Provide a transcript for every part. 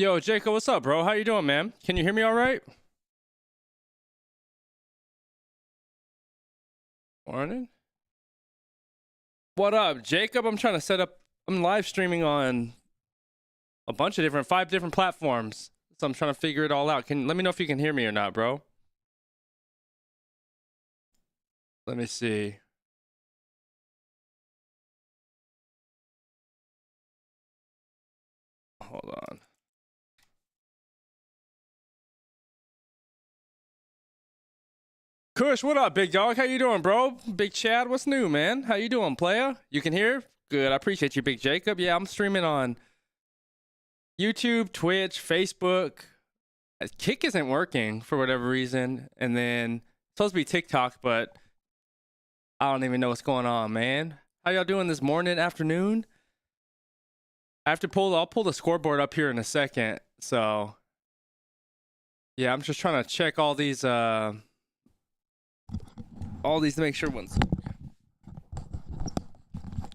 Yo, Jacob, what's up, bro? How you doing, man? Can you hear me all right? Morning. What up, Jacob? I'm trying to set up. I'm live streaming on a bunch of different, 5 different platforms. So I'm trying to figure it all out. Let me know if you can hear me or not, bro. Let me see. Hold on. Kush, what up, big dog? How you doing, bro? Big Chad, what's new, man? How you doing, playa? You can hear? Good. I appreciate you, Big Jacob. Yeah, I'm streaming on YouTube, Twitch, Facebook. Kick isn't working for whatever reason, and then it's supposed to be TikTok, but I don't even know what's going on, man. How y'all doing this morning, afternoon? I'll pull the scoreboard up here in a second. So yeah, I'm just trying to check all these to make sure one's.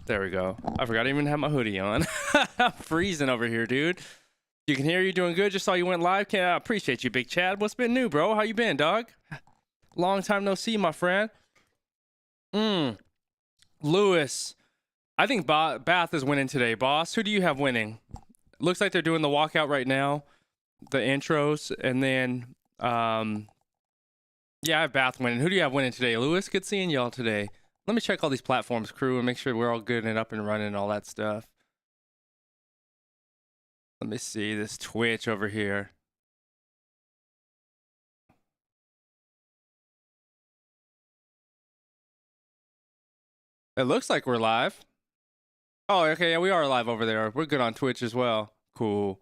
There we go. I forgot I even have my hoodie on. I'm freezing over here, dude. You can hear you doing good. Just saw you went live. I appreciate you, Big Chad. What's been new, bro? How you been, dog? Long time no see, my friend. Lewis. I think Bath is winning today, boss. Who do you have winning? Looks like they're doing the walkout right now. The intros. And then, yeah, I have Bath winning. Who do you have winning today? Lewis, good seeing y'all today. Let me check all these platforms, Qrew, and make sure we're all good and up and running and all that stuff. Let me see this Twitch over here. It looks like we're live. Oh, okay, yeah, we are live over there. We're good on Twitch as well. Cool.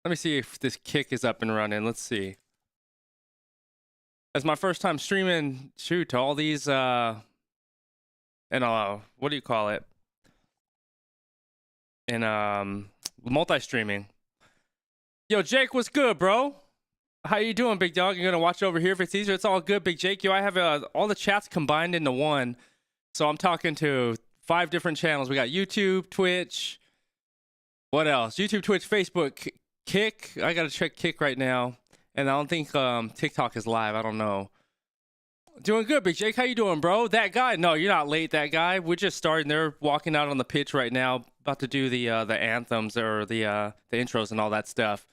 Let me see if this kick is up and running. Let's see. It's my first time streaming, shoot, to all these, what do you call it? In, multi-streaming. Yo, Jake, what's good, bro? How you doing, big dog? You're gonna watch over here if it's easier. It's all good, big Jake. Yo, I have all the chats combined into one. So I'm talking to 5 different channels. We got YouTube, Twitch. What else? YouTube, Twitch, Facebook, Kick. I gotta check Kick right now. And I don't think TikTok is live. I don't know. Doing good, Big Jake. How you doing, bro? That guy? No, you're not late, that guy. We're just starting. They're walking out on the pitch right now, about to do the anthems or the intros and all that stuff.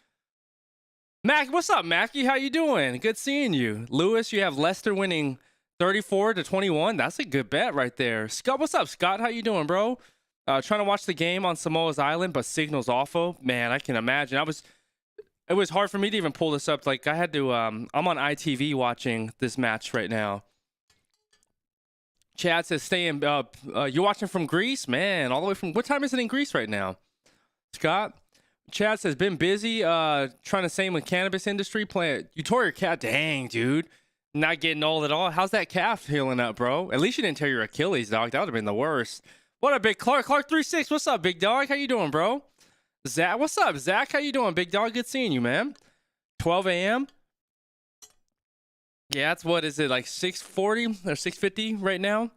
Mac, what's up, Mackie? How you doing? Good seeing you. Lewis, you have Leicester winning 34-21. That's a good bet right there. Scott, what's up, Scott? How you doing, bro? Trying to watch the game on Samoa's Island, but signal's awful. Man, I can imagine. It was hard for me to even pull this up. Like, I had to, I'm on ITV watching this match right now. Chad says, you're watching from Greece? Man, all the way from, what time is it in Greece right now? Scott? Chad says, been busy, trying to same with cannabis industry, you tore your calf. Dang, dude. Not getting old at all. How's that calf healing up, bro? At least you didn't tear your Achilles, dog. That would have been the worst. What up, big Clark? Clark36, what's up, big dog? How you doing, bro? Zach, what's up, Zach? How you doing, big dog? Good seeing you, man. 12 a.m. Yeah, that's what is it, like 6:40 or 6:50 right now?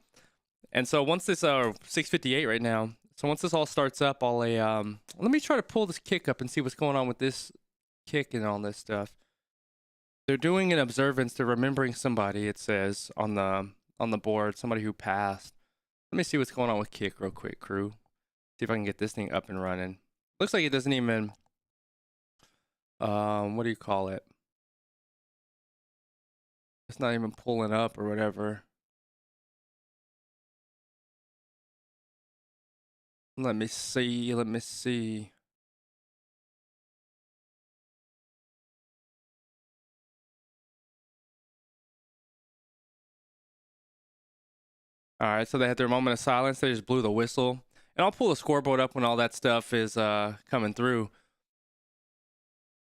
And so once this 6:58 right now. So once this all starts up, I'll let me try to pull this kick up and see what's going on with this kick and all this stuff. They're doing an observance. They're remembering somebody. It says on the board, somebody who passed. Let me see what's going on with kick real quick, Qrew. See if I can get this thing up and running. Looks like it doesn't even, what do you call it? It's not even pulling up or whatever. Let me see. All right, so they had their moment of silence. They just blew the whistle. And I'll pull the scoreboard up when all that stuff is coming through.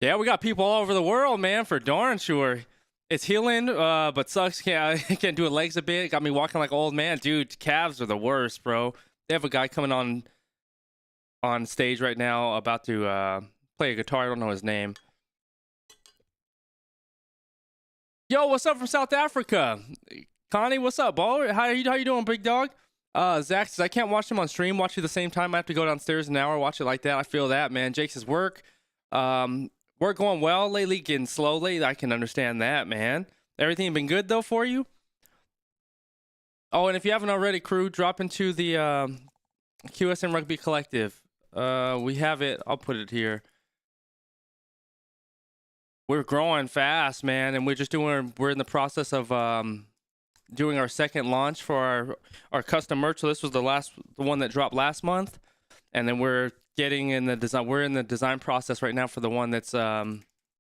Yeah, we got people all over the world, man, for darn sure. It's healing, but sucks. Can't do it legs a bit. Got me walking like an old man. Dude, calves are the worst, bro. They have a guy coming on stage right now about to play a guitar. I don't know his name. Yo, what's up from South Africa? Connie, what's up, baller? How you doing, big dog? Zach says, I can't watch them on stream. Watch you the same time. I have to go downstairs an hour, watch it like that. I feel that, man. Jake says, work. Work going well lately, getting slowly. I can understand that, man. Everything been good though for you? Oh, and if you haven't already, Qrew, drop into the QSM Rugby Collective. We have it. I'll put it here. We're growing fast, man, and we're in the process of doing our second launch for our custom merch. So this was the one that dropped last month, and then we're getting in the design. We're in the design process right now for the one that's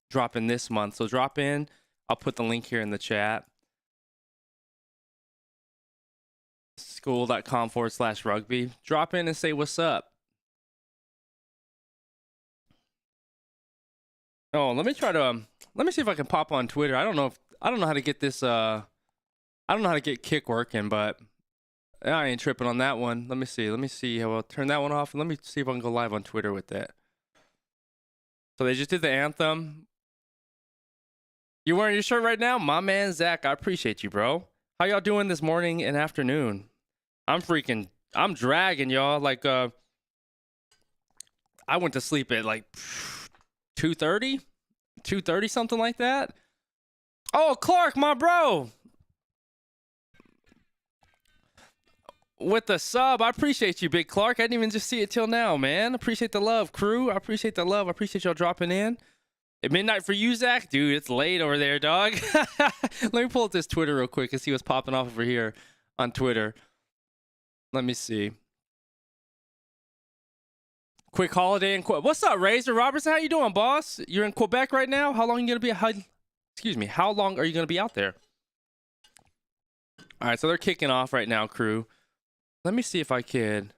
dropping this month. So drop in. I'll put the link here in the chat. Skool.com/rugby. Drop in and say what's up. Oh, let me see if I can pop on Twitter. I don't know how to get this I don't know how to get Kick working, but I ain't tripping on that one. Let me see how I'll turn that one off, and let me see if I can go live on Twitter with that. So they just did the anthem. You wearing your shirt right now? My man Zach, I appreciate you, bro. How y'all doing this morning and afternoon? I'm dragging, y'all. Like I went to sleep at like 2:30, something like that. Oh, Clark, my bro, with the sub. I appreciate you, Big Clark. I didn't even just see it till now, man. Appreciate the love, Qrew. I appreciate the love. I appreciate y'all dropping in. At midnight for you, Zach? Dude, it's late over there, dog. Let me pull up this Twitter real quick and see what's popping off over here on Twitter. Let me see. Quick holiday in Quebec. What's up, Razor Robertson? How you doing, boss? You're in Quebec right now? How long are you gonna be? How long are you gonna be out there? All right, so they're kicking off right now, Qrew. Let me see if I can.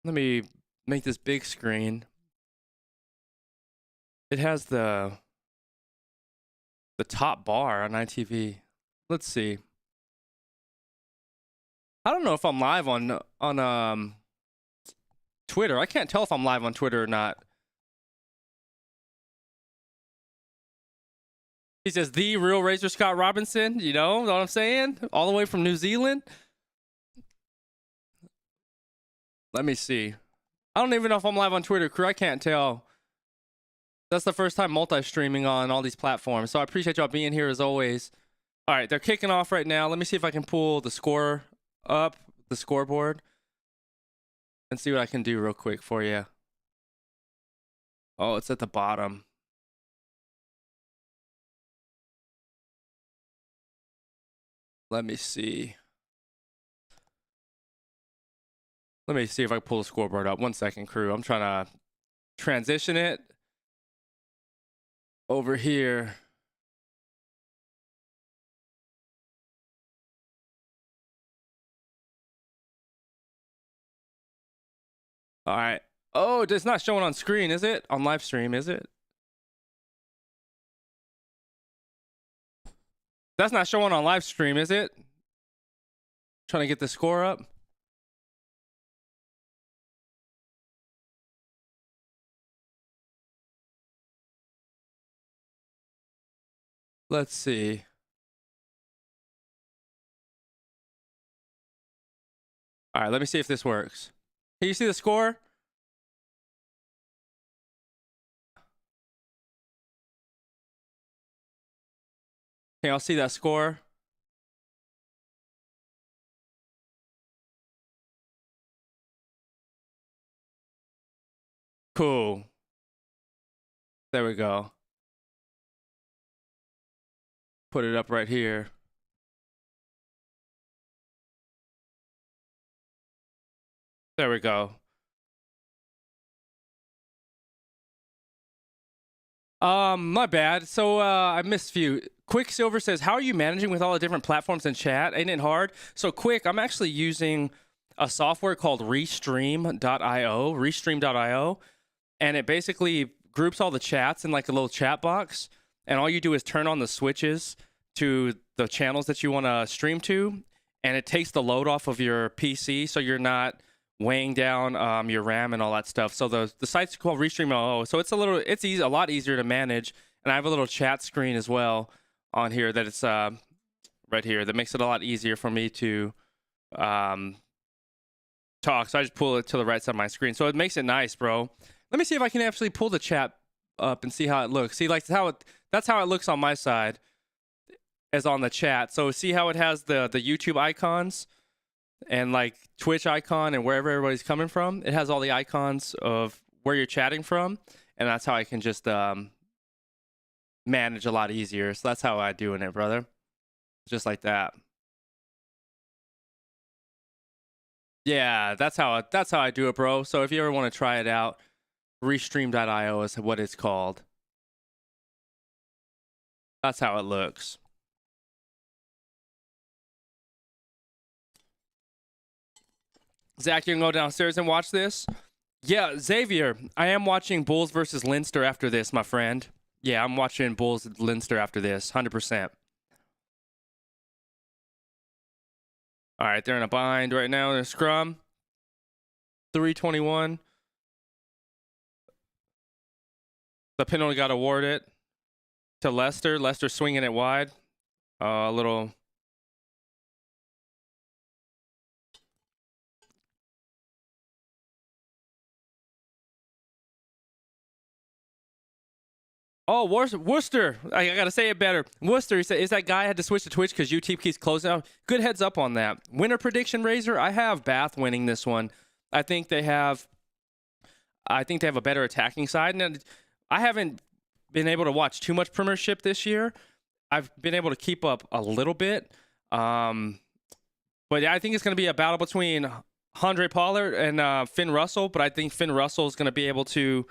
Let me make this big screen. It has the top bar on ITV. Let's see. I don't know if I'm live on Twitter. I can't tell if I'm live on Twitter or not. He says, the real Razor Scott Robinson. You know what I'm saying? All the way from New Zealand. Let me see. I don't even know if I'm live on Twitter, Qrew. I can't tell. That's the first time multi-streaming on all these platforms. So I appreciate y'all being here as always. All right, they're kicking off right now. Let me see if I can pull the score up, the scoreboard, and see what I can do real quick for you. Oh, it's at the bottom. Let me see. Let me see if I can pull the scoreboard up. 1 second, Qrew. I'm trying to transition it over here. All right. Oh, it's not showing on screen, is it? On live stream, is it? That's not showing on live stream, is it? Trying to get the score up. Let's see. All right, let me see if this works. Can you see the score? Okay, I'll see that score. Cool. There we go. Put it up right here. There we go. My bad. So I missed a few. Quicksilver says, how are you managing with all the different platforms and chat? Ain't it hard? So Quick, I'm actually using a software called Restream.io, and it basically groups all the chats in like a little chat box, and all you do is turn on the switches to the channels that you want to stream to, and it takes the load off of your PC, so you're not weighing down your RAM and all that stuff. So the site's called Restream.io, so it's a lot easier to manage, and I have a little chat screen as well on here that it's right here that makes it a lot easier for me to talk. So I just pull it to the right side of my screen, so it makes it nice, bro. Let me see if I can actually pull the chat up and see how it looks. See, like that's how it looks on my side, as on the chat. So see how it has the YouTube icons and like Twitch icon and wherever everybody's coming from. It has all the icons of where you're chatting from, and that's how I can just manage a lot easier. So that's how I doing it, brother. Just like that. Yeah, that's how I do it, bro. So if you ever want to try it out, Restream.io is what it's called. That's how it looks. Zach, you can go downstairs and watch this? Yeah, Xavier, I am watching Bulls versus Leinster after this, my friend. Yeah, I'm watching Bulls Leinster after this, 100%. All right, they're in a bind right now in a scrum. 3:21. The penalty got awarded to Leicester. Leicester swinging it wide. A little... Oh, Worcester. I gotta say it better. Worcester, is that guy had to switch to Twitch because UT keeps closing out. Good heads up on that. Winner prediction, Razor. I have Bath winning this one. I think they have a better attacking side. And I haven't been able to watch too much Premiership this year. I've been able to keep up a little bit. But yeah, I think it's going to be a battle between Andre Pollard and Finn Russell. But I think Finn Russell is going to be able to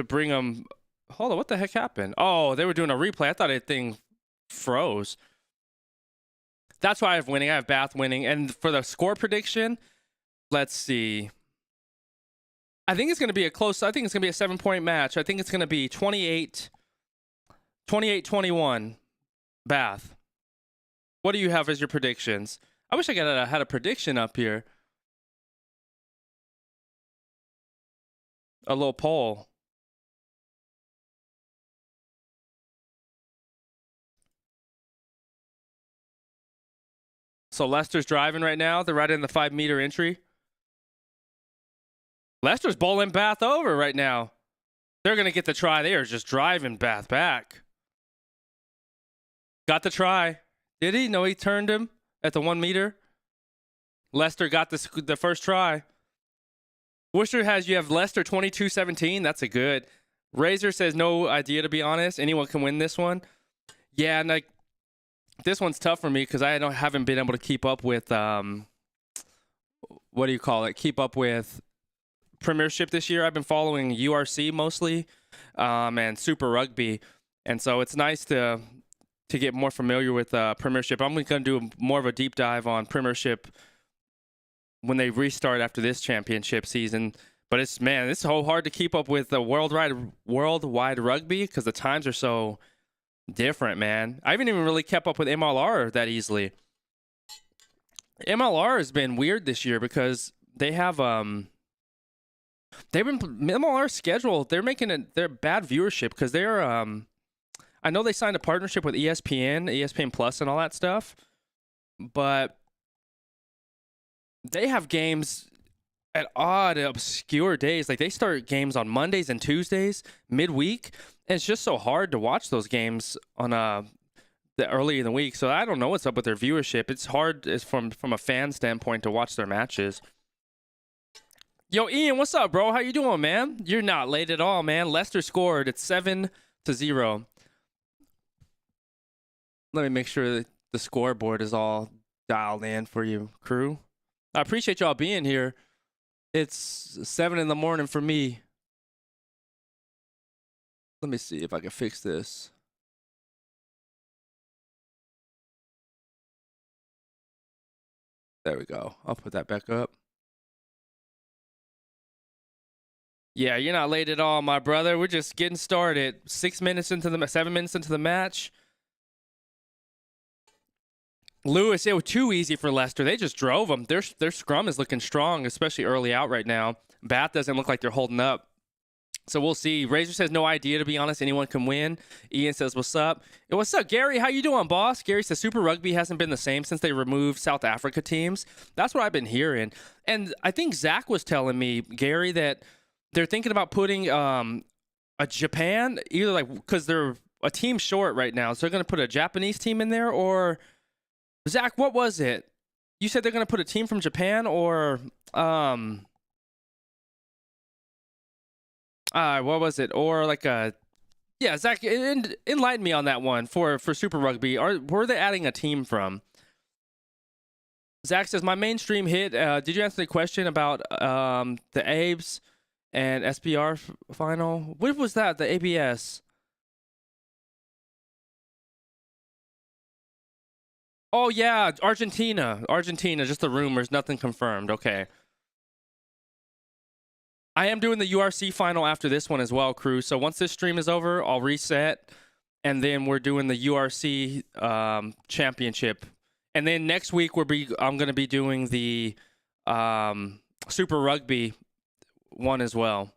bring him. Hold on, what the heck happened? Oh, they were doing a replay. I thought that thing froze. That's why I have winning. I have Bath winning. And for the score prediction, let's see. I think it's going to be a close. I think it's going to be a 7-point match. I think it's going to be 28-21 Bath. What do you have as your predictions? I wish I had a prediction up here. A little poll. So Leicester's driving right now. They're right in the 5-meter entry. Leicester's bowling Bath over right now. They're going to get the try. They are just driving Bath back. Got the try. Did he? No, he turned him at the 1 meter. Leicester got the first try. Worcester you have Leicester 22-17. That's a good. Razor says no idea, to be honest. Anyone can win this one. Yeah, and like, this one's tough for me because I haven't been able to keep up with what do you call it? Keep up with Premiership this year. I've been following URC mostly, and Super Rugby, and so it's nice to get more familiar with Premiership. I'm going to do more of a deep dive on Premiership when they restart after this championship season. But it's so hard to keep up with the worldwide rugby because the times are so different, man. I haven't even really kept up with MLR that easily. MLR has been weird this year because they have MLR schedule. They're making they're bad viewership because they're I know they signed a partnership with ESPN Plus and all that stuff, but they have games at odd, obscure days. Like they start games on Mondays and Tuesdays midweek. And it's just so hard to watch those games on the early in the week. So I don't know what's up with their viewership. It's hard from a fan standpoint to watch their matches. Yo, Ian, what's up, bro? How you doing, man? You're not late at all, man. Leicester scored. It's 7-0. Let me make sure that the scoreboard is all dialed in for you, crew. I appreciate y'all being here. It's 7 in the morning for me. Let me see if I can fix this. There we go. I'll put that back up. Yeah, you're not late at all, my brother. We're just getting started. 7 minutes into the match. Lewis, it was too easy for Leicester. They just drove them. Their scrum is looking strong, especially early out right now. Bath doesn't look like they're holding up. So we'll see. Razor says no idea, to be honest. Anyone can win. Ian says, what's up? Hey, what's up, Gary? How you doing, boss? Gary says Super Rugby hasn't been the same since they removed South Africa teams. That's what I've been hearing. And I think Zach was telling me, Gary, that they're thinking about putting a Japan, either like because they're a team short right now, so they're gonna put a Japanese team in there, or Zach, what was it? You said they're gonna put a team from Japan, or what was it? Or like a yeah, Zach, enlighten me on that one for Super Rugby. Where are they adding a team from? Zach says my mainstream hit. Did you answer the question about the ABES and SPR final? What was that? The ABS. Oh yeah, Argentina. Argentina. Just the rumors, nothing confirmed. Okay. I am doing the URC final after this one as well, Qrew. So once this stream is over, I'll reset, and then we're doing the URC championship. And then next week I'm going to be doing the Super Rugby one as well.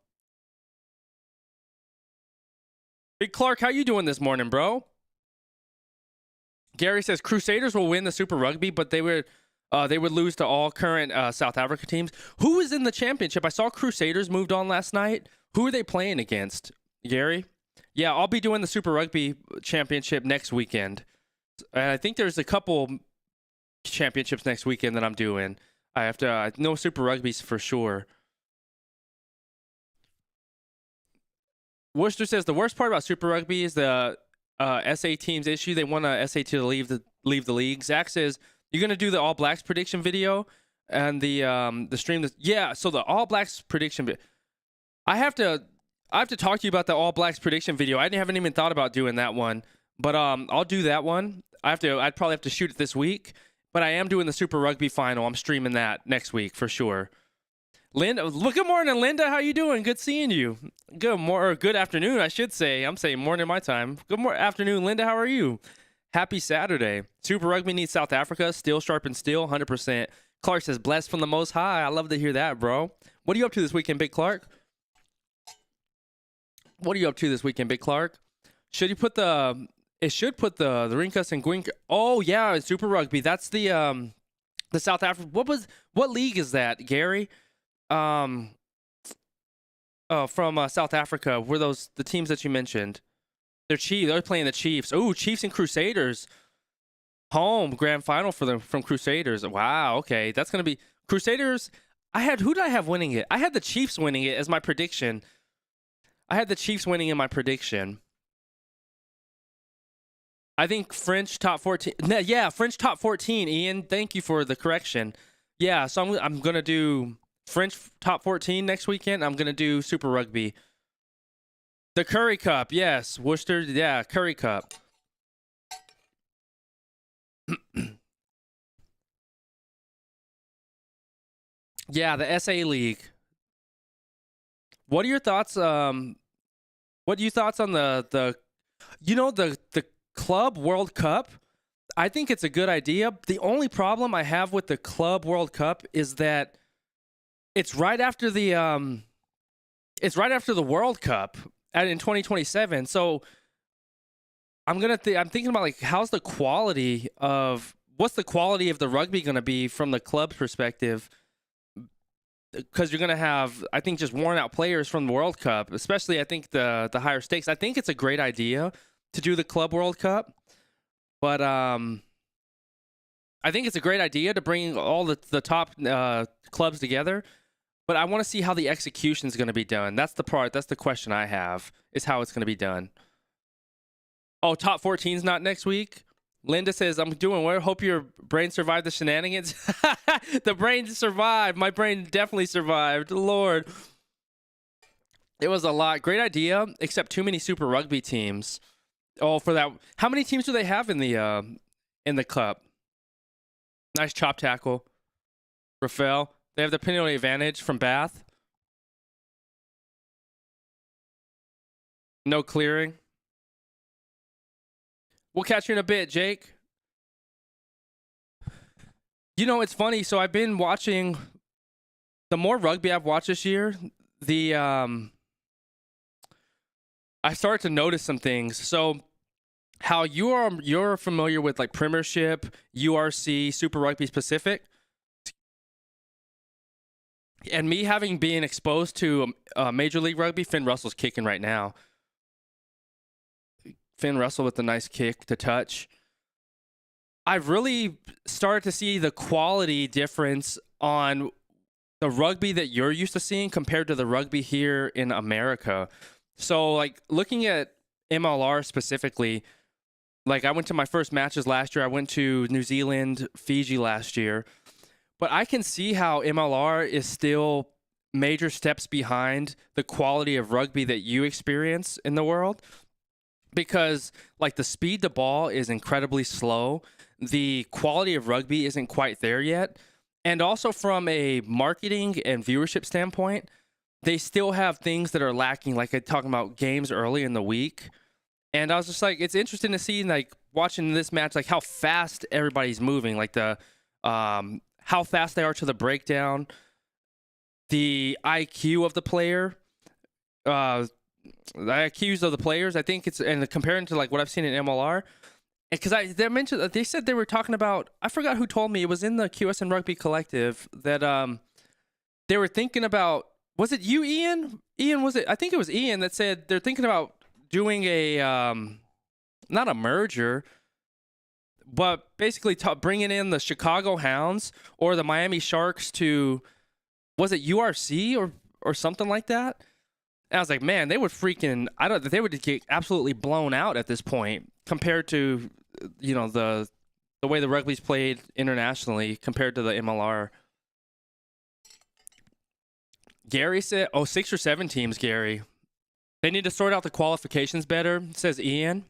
Big Clark, how you doing this morning, bro? Gary says Crusaders will win the Super Rugby, but they would lose to all current South Africa teams. Who is in the championship? I saw Crusaders moved on last night. Who are they playing against, Gary? Yeah, I'll be doing the Super Rugby championship next weekend. And I think there's a couple championships next weekend that I'm doing. I have to know Super Rugby's for sure. Worcester says the worst part about Super Rugby is the SA teams issue. They want a SA to leave the league. Zach says you're gonna do the All Blacks prediction video and the stream. Yeah, so the All Blacks prediction. I have to talk to you about the All Blacks prediction video. I haven't even thought about doing that one, but I'll do that one. I'd probably have to shoot it this week. But I am doing the Super Rugby final. I'm streaming that next week for sure. Linda, good morning, Linda. How you doing? Good seeing you. Good afternoon, I should say. I'm saying morning my time. Good afternoon, Linda. How are you? Happy Saturday. Super Rugby needs South Africa. Still sharp and still, 100%. Clark says, blessed from the Most High. I love to hear that, bro. What are you up to this weekend, Big Clark? What are you up to this weekend, Big Clark? Should you put the... It should put the Rinkas and Gwink. Oh yeah, Super Rugby. That's the South Africa. What league is that, Gary? From South Africa. Were those the teams that you mentioned? They're playing the Chiefs. Oh, Chiefs and Crusaders. Home grand final from Crusaders. Wow. Okay, that's gonna be Crusaders. Who did I have winning it? I had the Chiefs winning it as my prediction. I had the Chiefs winning in my prediction. I think French top 14. Yeah, French top 14. Ian, thank you for the correction. Yeah, so I'm gonna do French top 14 next weekend. I'm gonna do Super Rugby. The Curry Cup, yes, Worcester. Yeah, Curry Cup. Yeah, the SA League. What are your thoughts? What are your thoughts on the Club World Cup? I think it's a good idea. The only problem I have with the Club World Cup is that it's right after the World Cup in 2027. So I'm thinking about like what's the quality of the rugby going to be from the club perspective? Because you're going to have, I think, just worn out players from the World Cup, especially I think the higher stakes. I think it's a great idea to do the Club World Cup, but I think it's a great idea to bring all the top clubs together, but I want to see how the execution is going to be done. That's the question I have, is how it's going to be done. Oh, top 14's not next week? Linda says, I'm doing well. Hope your brain survived the shenanigans. The brain survived. My brain definitely survived. Lord. It was a lot. Great idea, except too many Super Rugby teams. Oh, for that. How many teams do they have in the cup? Nice chop tackle. Rafael. They have the penalty advantage from Bath. No clearing. We'll catch you in a bit, Jake. You know, it's funny. So I've been watching. The more rugby I've watched this year, I started to notice some things. So how you're familiar with like Premiership, URC, Super Rugby Pacific. And me having been exposed to Major League Rugby, Finn Russell's kicking right now. Finn Russell with a nice kick to touch. I've really started to see the quality difference on the rugby that you're used to seeing compared to the rugby here in America. So, like, looking at MLR specifically, like, I went to my first matches last year. I went to New Zealand, Fiji last year. But I can see how MLR is still major steps behind the quality of rugby that you experience in the world. Because, like, the speed to ball is incredibly slow. The quality of rugby isn't quite there yet. And also from a marketing and viewership standpoint, they still have things that are lacking, like talking about games early in the week. And I was just like, it's interesting to see, like, watching this match, like, how fast everybody's moving, like the how fast they are to the breakdown, the IQ of the player, the IQs of the players. I think it's, and comparing to like what I've seen in MLR, because they said they were talking about, I forgot who told me, it was in the QSN Rugby Collective, that they were thinking about, was it you, Ian? Ian, was it? I think it was Ian that said they're thinking about doing a not a merger, but basically bringing in the Chicago Hounds or the Miami Sharks to, was it URC or something like that? And I was like, man, they would they would get absolutely blown out at this point compared to, you know, the way the rugby's played internationally compared to the MLR. Gary said, 6 or 7 teams, Gary. They need to sort out the qualifications better, says Ian.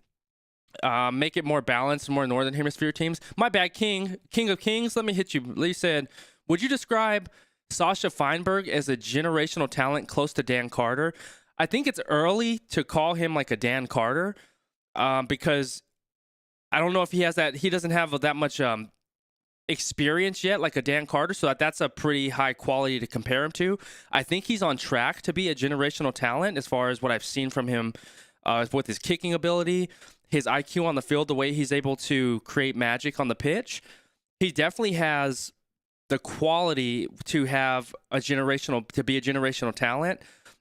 Make it more balanced, more Northern Hemisphere teams. My bad, King of Kings, let me hit you. Lee said, would you describe Sasha Feinberg as a generational talent close to Dan Carter? I think it's early to call him like a Dan Carter because I don't know if he has that. He doesn't have that much experience yet, like a Dan Carter, so that's a pretty high quality to compare him to. I think he's on track to be a generational talent as far as what I've seen from him with his kicking ability, his IQ on the field, the way he's able to create magic on the pitch. He definitely has the quality to be a generational talent.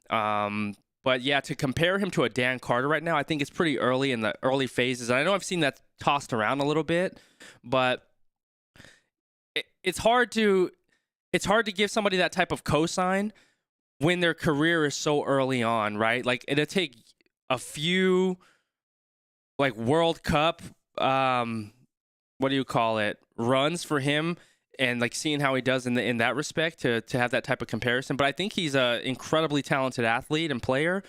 But yeah, to compare him to a Dan Carter right now, I think it's pretty early in the early phases. And I know I've seen that tossed around a little bit, but it's hard to give somebody that type of cosign when their career is so early on, right? Like, it'll take a few, like, World Cup, what do you call it, runs for him, and like seeing how he does in that respect to have that type of comparison. But I think he's an incredibly talented athlete and player.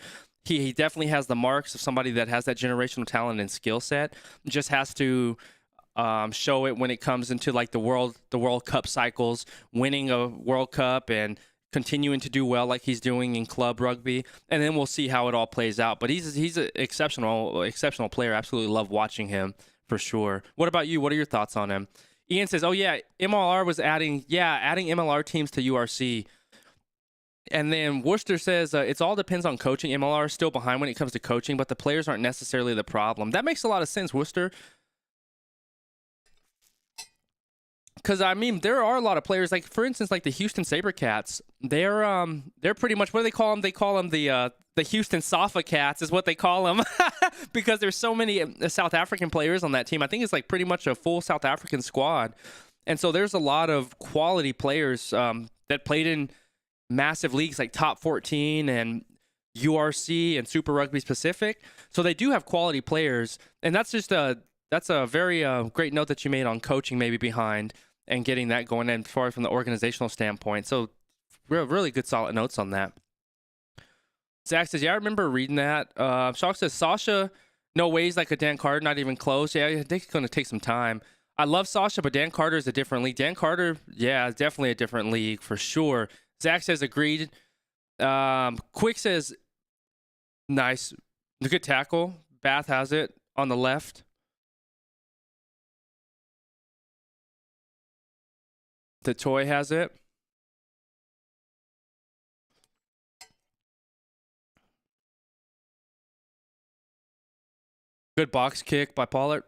He definitely has the marks of somebody that has that generational talent and skill set. Just has to show it when it comes into like the World Cup cycles, winning a World Cup and continuing to do well like he's doing in club rugby, and then we'll see how it all plays out. But he's an exceptional player. Absolutely love watching him for sure. What about you? What are your thoughts on him? Ian says, oh yeah, MLR was adding MLR teams to URC. And then Worcester says, it all depends on coaching. MLR is still behind when it comes to coaching, but the players aren't necessarily the problem. That makes a lot of sense, Worcester. Because, I mean, there are a lot of players, like, for instance, like the Houston Sabercats. They're pretty much, what do they call them? They call them the Houston Safa Cats is what they call them. Because there's so many South African players on that team. I think it's like pretty much a full South African squad. And so there's a lot of quality players that played in massive leagues like Top 14 and URC and Super Rugby Pacific. So they do have quality players. And that's just a very great note that you made on coaching maybe behind and getting that going in as far as from the organizational standpoint. So really good solid notes on that. Zach says, yeah, I remember reading that. Shock says, Sasha, no ways like a Dan Carter, not even close. Yeah, I think it's going to take some time. I love Sasha, but Dan Carter is a different league. Dan Carter, yeah, is definitely a different league for sure. Zach says, agreed. Quick says, nice. Good tackle. Bath has it on the left. The toy has it. Good box kick by Pollard.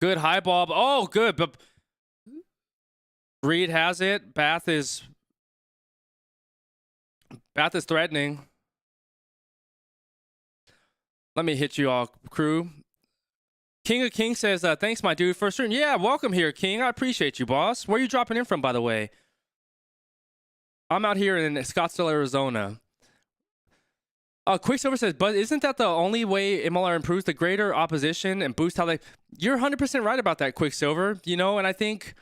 Good high ball. Oh, good. But Reed has it. Bath is threatening. Let me hit you all, Qrew. King of Kings says, thanks, my dude, for stream. Yeah, welcome here, King. I appreciate you, boss. Where are you dropping in from, by the way? I'm out here in Scottsdale, Arizona. Quicksilver says, but isn't that the only way MLR improves? The greater opposition and boost how they... You're 100% right about that, Quicksilver. You know, and I think...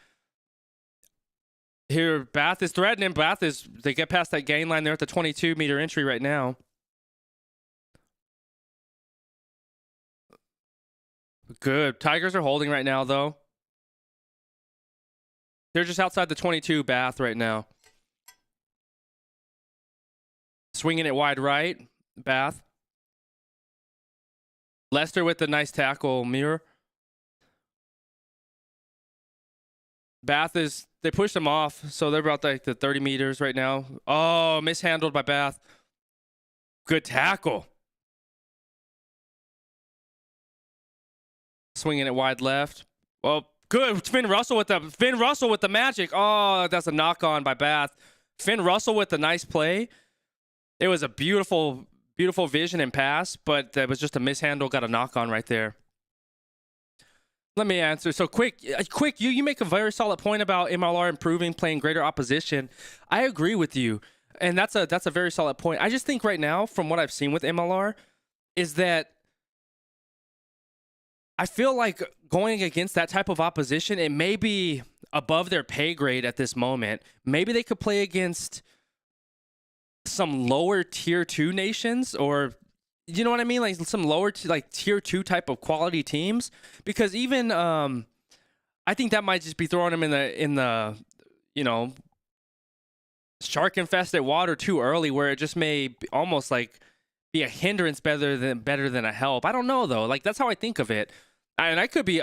Here, Bath is threatening. They get past that gain line there at the 22-meter entry right now. Good. Tigers are holding right now, though. They're just outside the 22 Bath right now. Swinging it wide right. Bath. Leicester with the nice tackle. Mirror. Bath is... They pushed them off, so they're about like the 30 meters right now. Oh, mishandled by Bath. Good tackle. Swinging it wide left. Well, good. Finn Russell with the magic. Oh, that's a knock on by Bath. Finn Russell with the nice play. It was a beautiful, beautiful vision and pass, but that was just a mishandle. Got a knock on right there. Let me answer. So quick, you make a very solid point about MLR improving, playing greater opposition. I agree with you, and that's a very solid point. I just think right now, from what I've seen with MLR, is that I feel like going against that type of opposition, it may be above their pay grade at this moment. Maybe they could play against some lower tier 2 nations, or you know what I mean, like some lower like tier 2 type of quality teams, because even I think that might just be throwing them in the you know, shark infested water too early, where it just may almost like be a hindrance better than a help. I don't know though. Like that's how I think of it, and I could be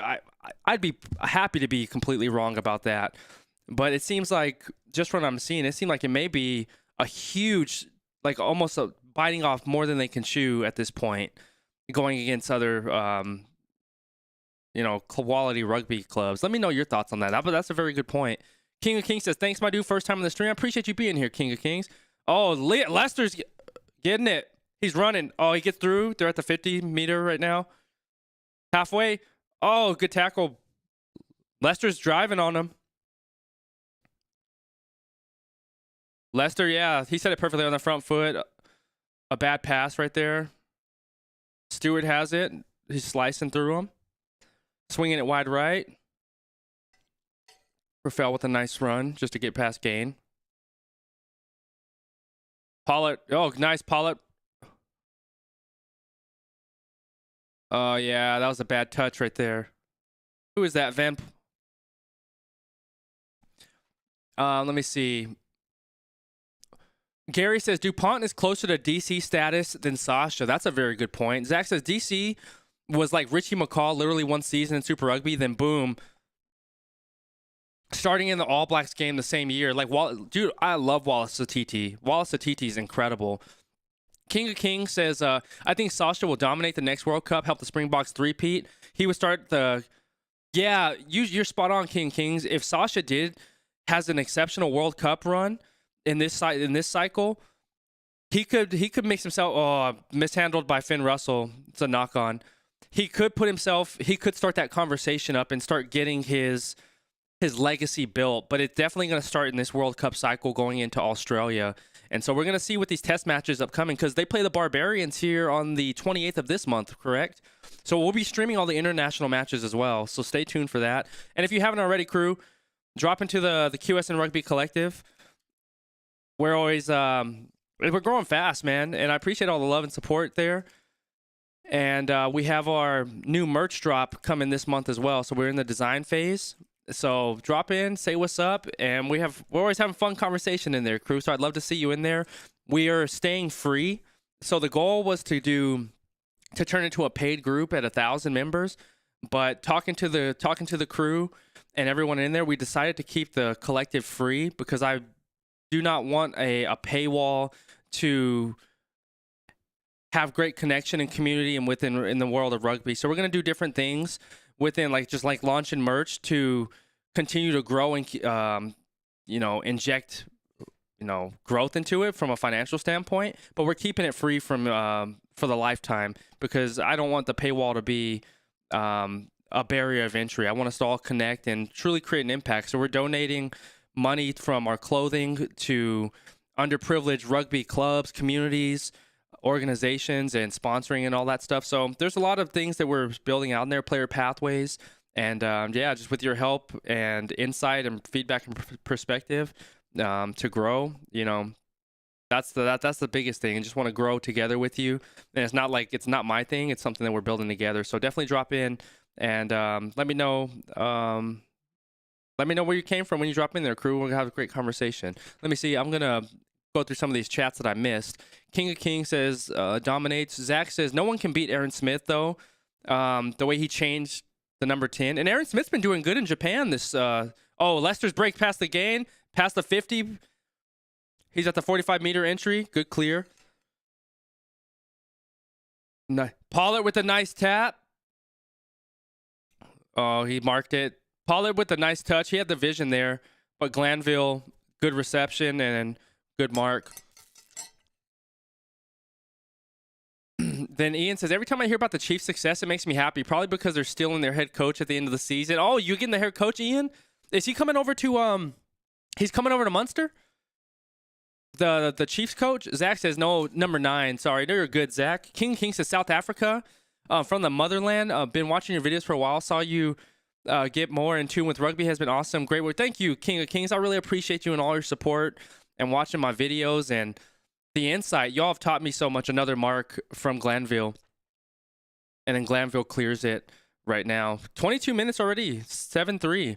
I'd be happy to be completely wrong about that, but it seems like just from what I'm seeing, it seemed like it may be a huge, like almost a biting off more than they can chew at this point, going against other, you know, quality rugby clubs. Let me know your thoughts on that. But that's a very good point. King of Kings says, thanks, my dude. First time on the stream. I appreciate you being here, King of Kings. Oh, Leicester's getting it. He's running. Oh, he gets through. They're at the 50-meter right now. Halfway. Oh, good tackle. Leicester's driving on him. Leicester, yeah. He said it perfectly on the front foot. A bad pass right there. Stewart has it. He's slicing through him. Swinging it wide right. Rafael with a nice run just to get past Gain. Pollard. Oh, nice Pollard. Oh, yeah. That was a bad touch right there. Who is that, Vamp? Let me see. Gary says, DuPont is closer to DC status than Sasha. That's a very good point. Zach says, DC was like Richie McCaw, literally one season in Super Rugby, then boom. Starting in the All Blacks game the same year. Like, dude, I love Wallace Satiti. Wallace Satiti is incredible. King of Kings says, I think Sasha will dominate the next World Cup, help the Springboks three-peat. He would start the... Yeah, you're spot on, King of Kings. If Sasha has an exceptional World Cup run in this cycle, he could mix himself mishandled by Finn Russell. It's a knock on. He could start that conversation up and start getting his legacy built, but it's definitely going to start in this World Cup cycle going into Australia. And so we're going to see with these test matches upcoming, because they play the Barbarians here on the 28th of this month, correct? So we'll be streaming all the international matches as well. So stay tuned for that. And if you haven't already, Qrew, drop into the QSN Rugby Collective. We're always we're growing fast, man, and I appreciate all the love and support there. And we have our new merch drop coming this month as well. So we're in the design phase. So drop in, say what's up, and we're always having fun conversation in there, Qrew. So I'd love to see you in there. We are staying free. So the goal was to turn into a paid group at 1,000 members, but talking to the crew and everyone in there, we decided to keep the collective free, because I do not want a paywall to have great connection and community and in the world of rugby. So we're going to do different things within, like just like launching merch to continue to grow and inject growth into it from a financial standpoint, but we're keeping it free from for the lifetime, because I don't want the paywall to be a barrier of entry. I want us to all connect and truly create an impact. So we're donating money from our clothing to underprivileged rugby clubs, communities, organizations, and sponsoring and all that stuff. So there's a lot of things that we're building out in there, player pathways. And just with your help and insight and feedback and perspective, to grow, that's the biggest thing. I just want to grow together with you. And it's not like it's not my thing. It's something that we're building together. So definitely drop in and let me know. Let me know where you came from when you drop in there, Qrew. We're gonna have a great conversation. Let me see. I'm gonna go through some of these chats that I missed. King of Kings says dominates. Zach says no one can beat Aaron Smith though. The way he changed the number 10, and Aaron Smith's been doing good in Japan. This Leicester's break past the gain, past the 50. He's at the 45-meter entry. Good clear. Pollard with a nice tap. Oh, he marked it. Pollard with a nice touch. He had the vision there, but Glanville, good reception and good mark. Then Ian says, every time I hear about the Chiefs' success, it makes me happy. Probably because they're still in their head coach at the end of the season. Oh, you getting the head coach, Ian? Is he coming over to he's coming over to Munster? The Chiefs coach? Zach says, no, number 9. Sorry, no, you're good, Zach. King says, South Africa, from the motherland. Been watching your videos for a while. Saw you get more in tune with rugby. Has been awesome. Great work. Thank you, King of Kings. I really appreciate you and all your support and watching my videos and the insight. Y'all have taught me so much. Another mark from Glanville. And then Glanville clears it right now. 22 minutes already. 7-3.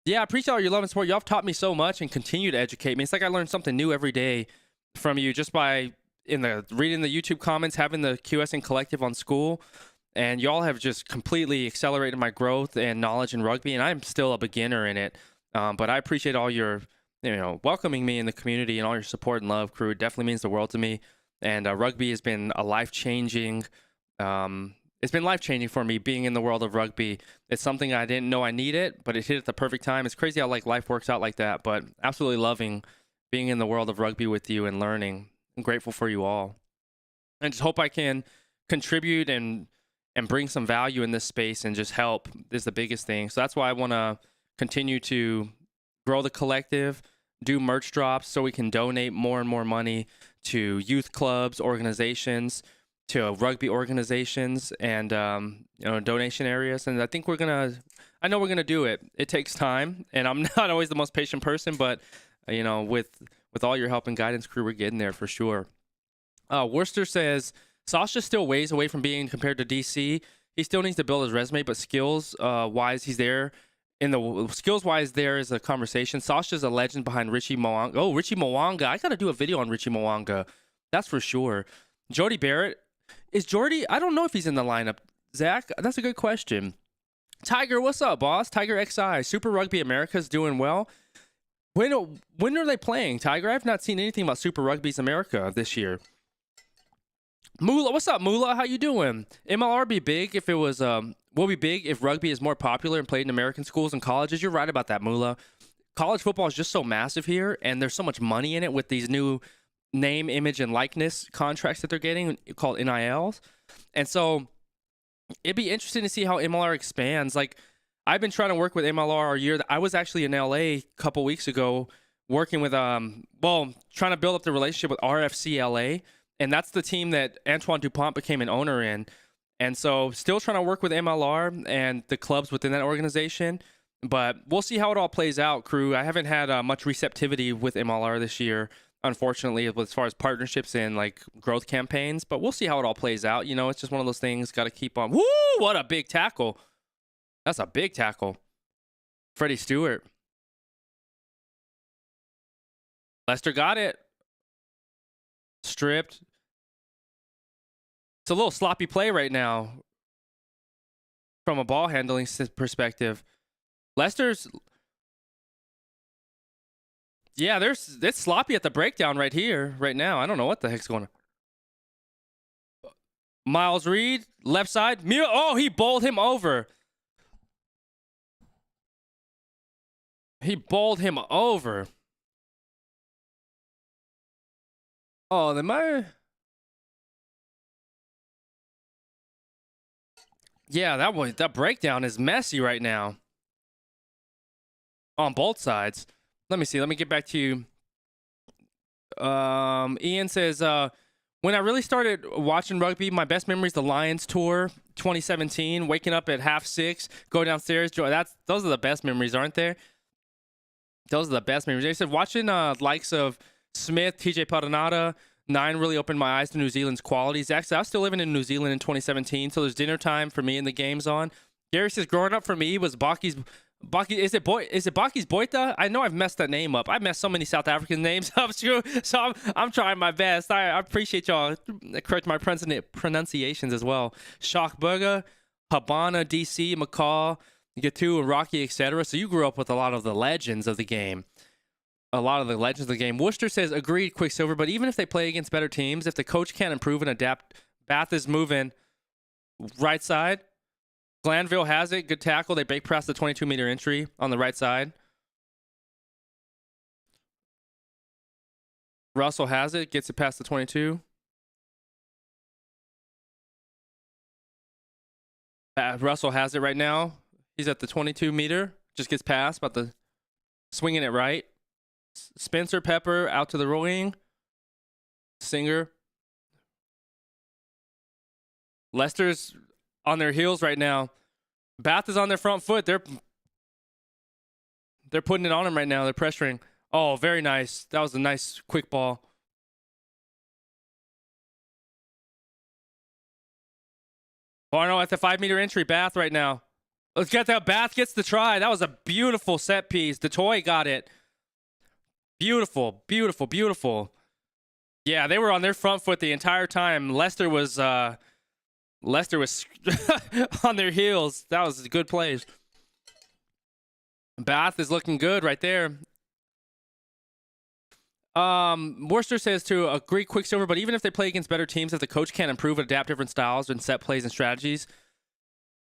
Yeah, I appreciate all your love and support. Y'all have taught me so much and continue to educate me. It's like I learn something new every day from you just by reading the YouTube comments, having the QSN Collective on Skool. And y'all have just completely accelerated my growth and knowledge in rugby. And I'm still a beginner in it. But I appreciate all your welcoming me in the community and all your support and love, Qrew. It definitely means the world to me. And rugby has been a life-changing, it's been life-changing for me being in the world of rugby. It's something I didn't know I needed, but it hit at the perfect time. It's crazy how life works out like that, but absolutely loving being in the world of rugby with you and learning. I'm grateful for you all. And just hope I can contribute and bring some value in this space and just help is the biggest thing. So that's why I want to continue to grow the collective, do merch drops so we can donate more and more money to youth clubs, organizations, to rugby organizations, and donation areas. And I think we're gonna do it. It takes time, and I'm not always the most patient person, but with all your help and guidance, Qrew, we're getting there for sure. Worcester says Sasha still ways away from being compared to DC. He still needs to build his resume, but skills wise, he's there. Skills-wise, there is a conversation. Sasha's a legend behind Richie Mo'unga. Oh, Richie Mo'unga. I got to do a video on Richie Mo'unga. That's for sure. Jody Barrett. Is Jordy? I don't know if he's in the lineup. Zach, that's a good question. Tiger, what's up, boss? Tiger XI. Super Rugby America's doing well. When are they playing, Tiger? I've not seen anything about Super Rugby's America this year. Mula, what's up, Mula? How you doing? MLR be big if it was will be big if rugby is more popular and played in American schools and colleges. You're right about that, Mula. College football is just so massive here, and there's so much money in it with these new name, image, and likeness contracts that they're getting called NILs. And so it'd be interesting to see how MLR expands. Like, I've been trying to work with MLR a year. I was actually in LA a couple weeks ago working with trying to build up the relationship with RFC LA. And that's the team that Antoine Dupont became an owner in. And so still trying to work with MLR and the clubs within that organization. But we'll see how it all plays out, Qrew. I haven't had much receptivity with MLR this year, unfortunately, as far as partnerships and growth campaigns. But we'll see how it all plays out. It's just one of those things. Got to keep on. Woo! What a big tackle. That's a big tackle. Freddie Stewart. Leicester got it. Stripped. It's a little sloppy play right now from a ball handling perspective. Leicester's... Yeah, it's sloppy at the breakdown right here, right now. I don't know what the heck's going on. Miles Reed, left side. Oh, he bowled him over. He bowled him over. Oh, they might. Yeah, that breakdown is messy right now on both sides. Let me see. Let me get back to you. Ian says, when I really started watching rugby, my best memory is the Lions tour 2017. Waking up at 6:30, go downstairs. Those are the best memories, aren't they? Those are the best memories. They said watching likes of Smith, TJ Padanata, 9 really opened my eyes to New Zealand's qualities. Actually, I was still living in New Zealand in 2017, so there's dinner time for me and the game's on. Gary says growing up for me was Baki's. Is it Baki's Boita? I know I've messed that name up. I've messed so many South African names up, so I'm trying my best. I appreciate y'all correct my pronunciations as well. Shockburger, Habana, DC, McCall, Gatu, and Rocky, etc. So you grew up with a lot of the legends of the game. Worcester says, agreed, Quicksilver, but even if they play against better teams, if the coach can't improve and adapt, Bath is moving right side. Glanville has it. Good tackle. They bake press the 22-meter entry on the right side. Russell has it. Gets it past the 22. Russell has it right now. He's at the 22-meter. Just gets past, about the swinging it right. Spencer Pepper out to the wing. Singer. Leicester's on their heels right now. Bath is on their front foot. They're putting it on him right now. They're pressuring. Oh, very nice. That was a nice quick ball. Oh no, at the 5-meter entry, Bath right now. Let's get that. Bath gets the try. That was a beautiful set piece. DeToy got it. Beautiful, beautiful, beautiful. Yeah, they were on their front foot the entire time. Leicester was on their heels. That was good plays. Bath is looking good right there. Worcester says to agree, Quicksilver, but even if they play against better teams, if the coach can't improve and adapt different styles and set plays and strategies,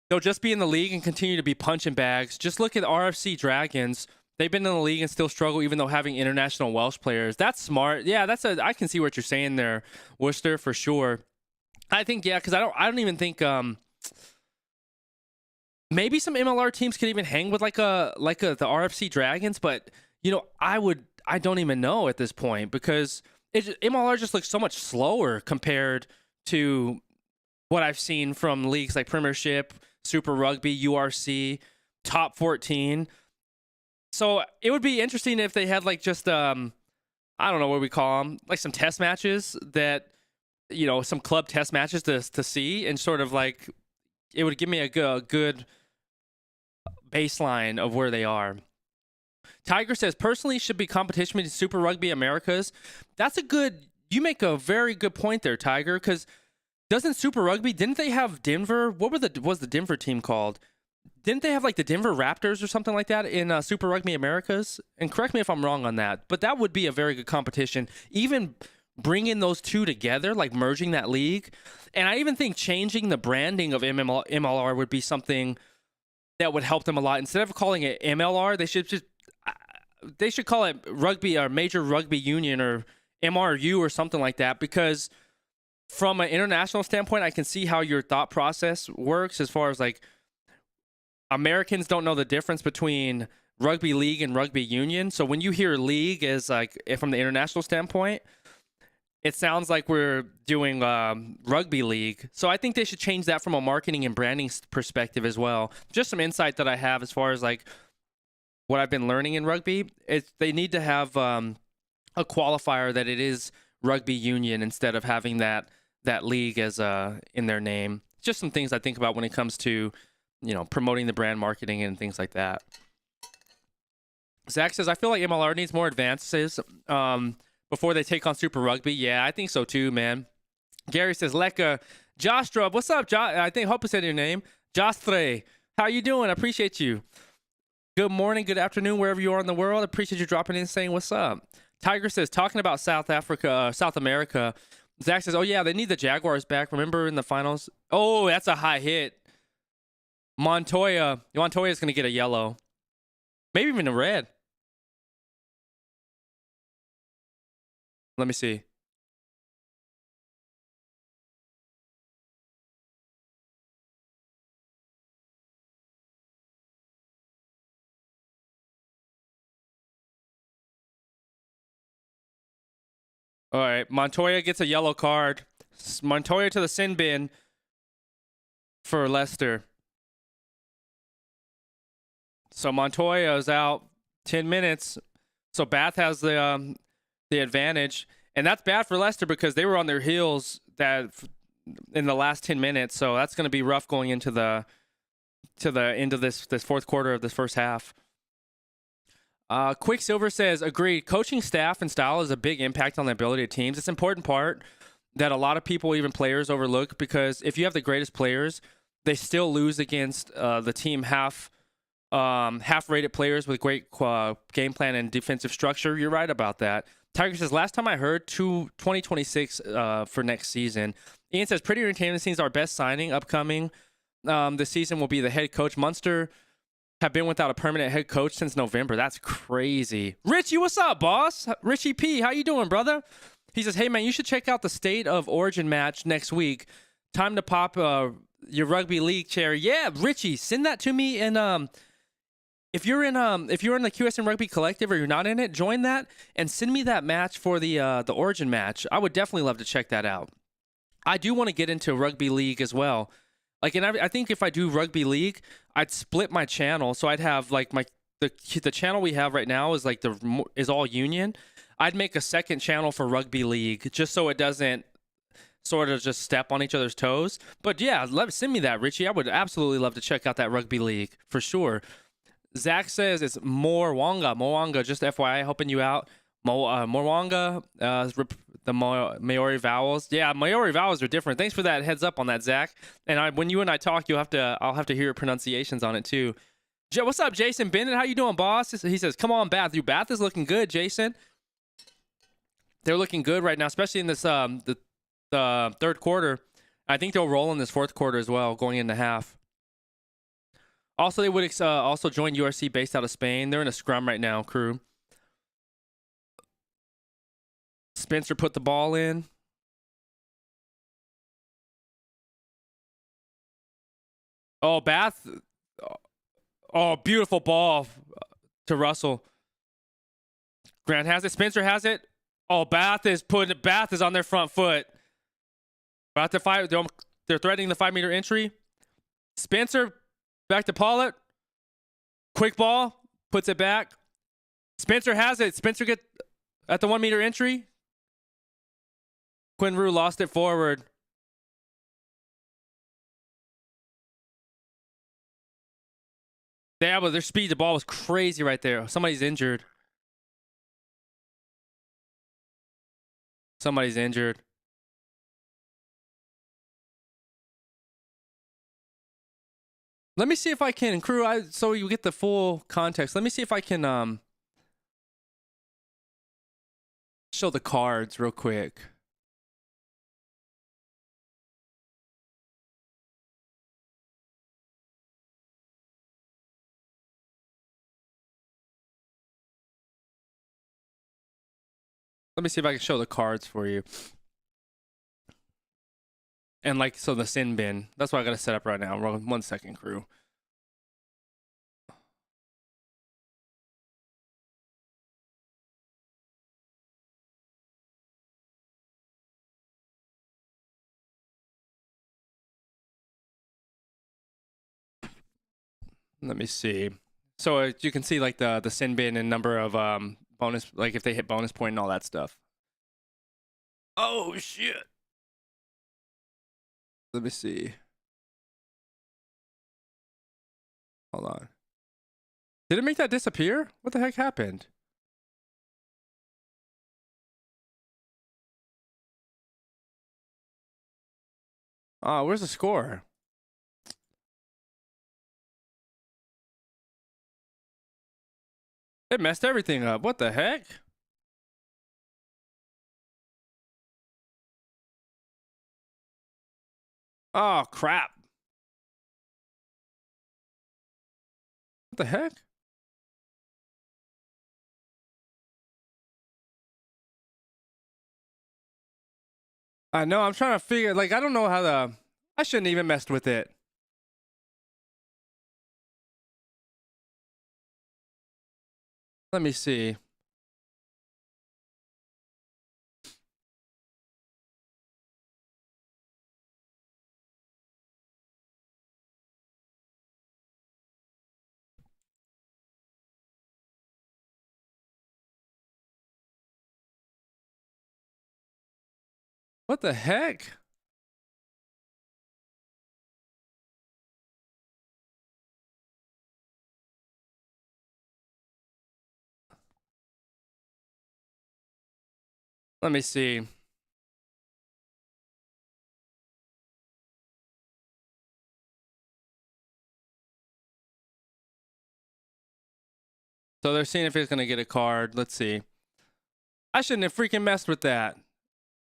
they'll just be in the league and continue to be punching bags. Just look at RFC Dragons. They've been in the league and still struggle, even though having international Welsh players. That's smart. Yeah, I can see what you're saying there, Worcester, for sure. I think, yeah, because I don't even think maybe some MLR teams could even hang with like the RFC Dragons, but I don't even know at this point because MLR just looks so much slower compared to what I've seen from leagues like Premiership, Super Rugby, URC, Top 14. So it would be interesting if they had like just I don't know what we call them, like some test matches that some club test matches to see, and sort of like it would give me a good baseline of where they are. Tiger says personally should be competition between Super Rugby Americas. You make a very good point there, Tiger, because doesn't Super Rugby, didn't they have Denver? What was the Denver team called? Didn't they have like the Denver Raptors or something like that in Super Rugby Americas? And correct me if I'm wrong on that, but that would be a very good competition. Even bringing those two together, like merging that league. And I even think changing the branding of MLR would be something that would help them a lot. Instead of calling it MLR, they should call it Rugby or Major Rugby Union or MRU or something like that, because from an international standpoint, I can see how your thought process works as far as like Americans don't know the difference between rugby league and rugby union. So when you hear league as like from the international standpoint, it sounds like we're doing rugby league. So I think they should change that from a marketing and branding perspective as well. Just some insight that I have as far as like what I've been learning in rugby. They need to have a qualifier that it is rugby union instead of having that league as in their name. Just some things I think about when it comes to promoting the brand marketing and things like that. Zach says, I feel like MLR needs more advances before they take on Super Rugby. Yeah, I think so too, man. Gary says, Leka, Jostra, what's up, hope I said your name. Jostre, how you doing? I appreciate you. Good morning, good afternoon, wherever you are in the world. I appreciate you dropping in and saying what's up. Tiger says, talking about South America. Zach says, oh yeah, they need the Jaguars back. Remember in the finals? Oh, that's a high hit. Montoya is going to get a yellow. Maybe even a red. Let me see. All right, Montoya gets a yellow card. Montoya to the sin bin for Leicester. So Montoya is out 10 minutes. So Bath has the advantage, and that's bad for Leicester because they were on their heels in the last 10 minutes. So that's going to be rough going into the end of this fourth quarter of this first half. Quicksilver says, agreed. Coaching staff and style is a big impact on the ability of teams. It's an important part that a lot of people, even players, overlook, because if you have the greatest players, they still lose against the team half-rated players with great game plan and defensive structure. You're right about that. Tiger says, last time I heard, 2026 for next season. Ian says, pretty entertaining. Seems our best signing upcoming this season will be the head coach. Munster have been without a permanent head coach since November. That's crazy. Richie, what's up, boss? Richie P, how you doing, brother? He says, hey, man, you should check out the State of Origin match next week. Time to pop your rugby league chair. Yeah, Richie, send that to me. And if you're in the QSN Rugby Collective or you're not in it, join that and send me that match for the Origin match. I would definitely love to check that out. I do want to get into rugby league as well. Like, and I think if I do rugby league, I'd split my channel. So I'd have like the channel we have right now is all union. I'd make a second channel for rugby league just so it doesn't sort of just step on each other's toes. But yeah, send me that, Richie. I would absolutely love to check out that rugby league for sure. Zach says it's Mo'anga, just FYI, helping you out. Mo'anga, the Maori vowels. Yeah, Maori vowels are different. Thanks for that heads up on that, Zach. And when you and I talk, I'll have to hear your pronunciations on it too. What's up, Jason Bennett? How you doing, boss? He says, come on, Bath. Bath is looking good, Jason. They're looking good right now, especially in this the third quarter. I think they'll roll in this fourth quarter as well, going into half. Also, they would also join URC based out of Spain. They're in a scrum right now, Qrew. Spencer put the ball in. Oh, Bath. Oh, beautiful ball to Russell. Grant has it. Spencer has it. Oh, Bath is on their front foot. About to fight. They're threatening the 5-meter entry. Spencer back to Pollard. Quick ball. Puts it back. Spencer has it. Spencer get at the 1-meter entry. Qrew lost it forward. Yeah, but their speed, the ball was crazy right there. Somebody's injured. Somebody's injured. Let me see if I can, Qrew, so you get the full context. Let me see if I can show the cards real quick. Let me see if I can show the cards for you. And so the sin bin. That's what I got to set up right now. 1 second, Qrew. Let me see. So you can see the sin bin and number of bonus, if they hit bonus point and all that stuff. Oh shit. Let me see. Hold on. Did it make that disappear? What the heck happened? Oh, where's the score? It messed everything up. What the heck? Oh, crap. What the heck? I know. I'm trying to figure. I don't know how I shouldn't even messed with it. Let me see. What the heck? Let me see. So they're seeing if he's going to get a card. Let's see. I shouldn't have freaking messed with that.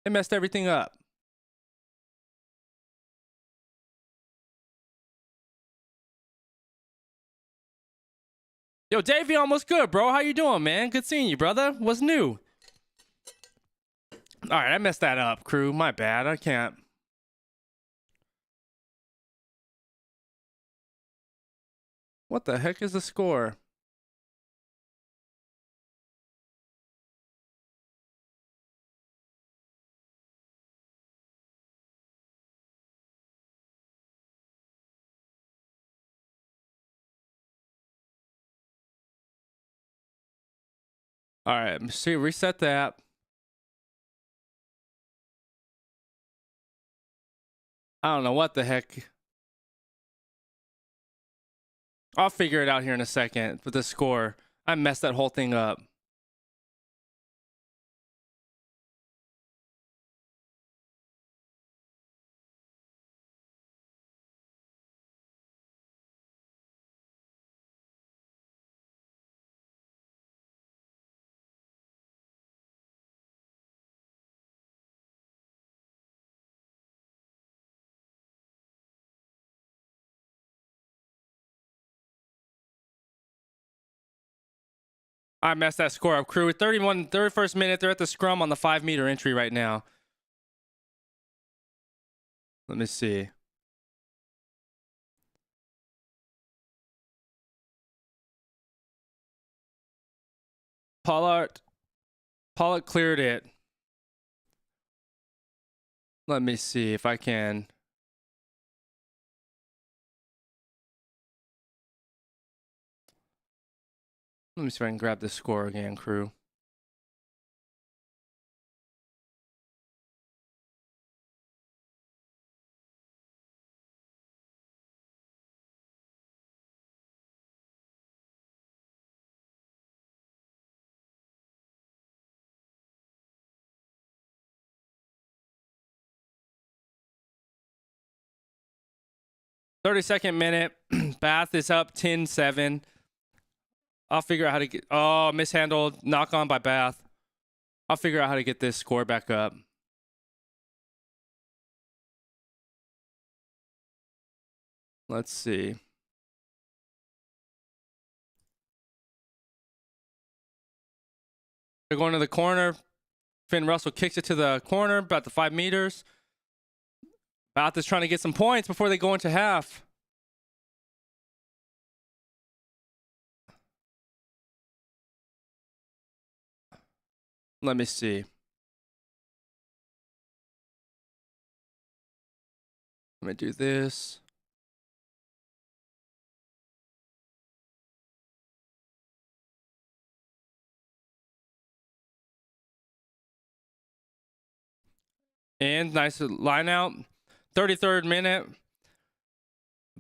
It messed everything up. Yo, Davey, almost good, bro. How you doing, man? Good seeing you, brother. What's new? All right, I messed that up, Qrew. My bad. I can't. What the heck is the score? All right, let's see. Reset that. I don't know what the heck. I'll figure it out here in a second with the score. I messed that whole thing up. I messed that score up, Qrew. 31st minute. They're at the scrum on the 5-meter entry right now. Let me see. Pollard cleared it. Let me see if I can. Let me see if I can grab this score again, Qrew. Thirty-second minute. Bath is up 10-7. I'll figure out how to get. Oh, mishandled. Knock on by Bath. I'll figure out how to get this score back up. Let's see. They're going to the corner. Finn Russell kicks it to the corner, about the 5 meters. Bath is trying to get some points before they go into half. Let me see. Let me do this. And nice line out. 33rd minute.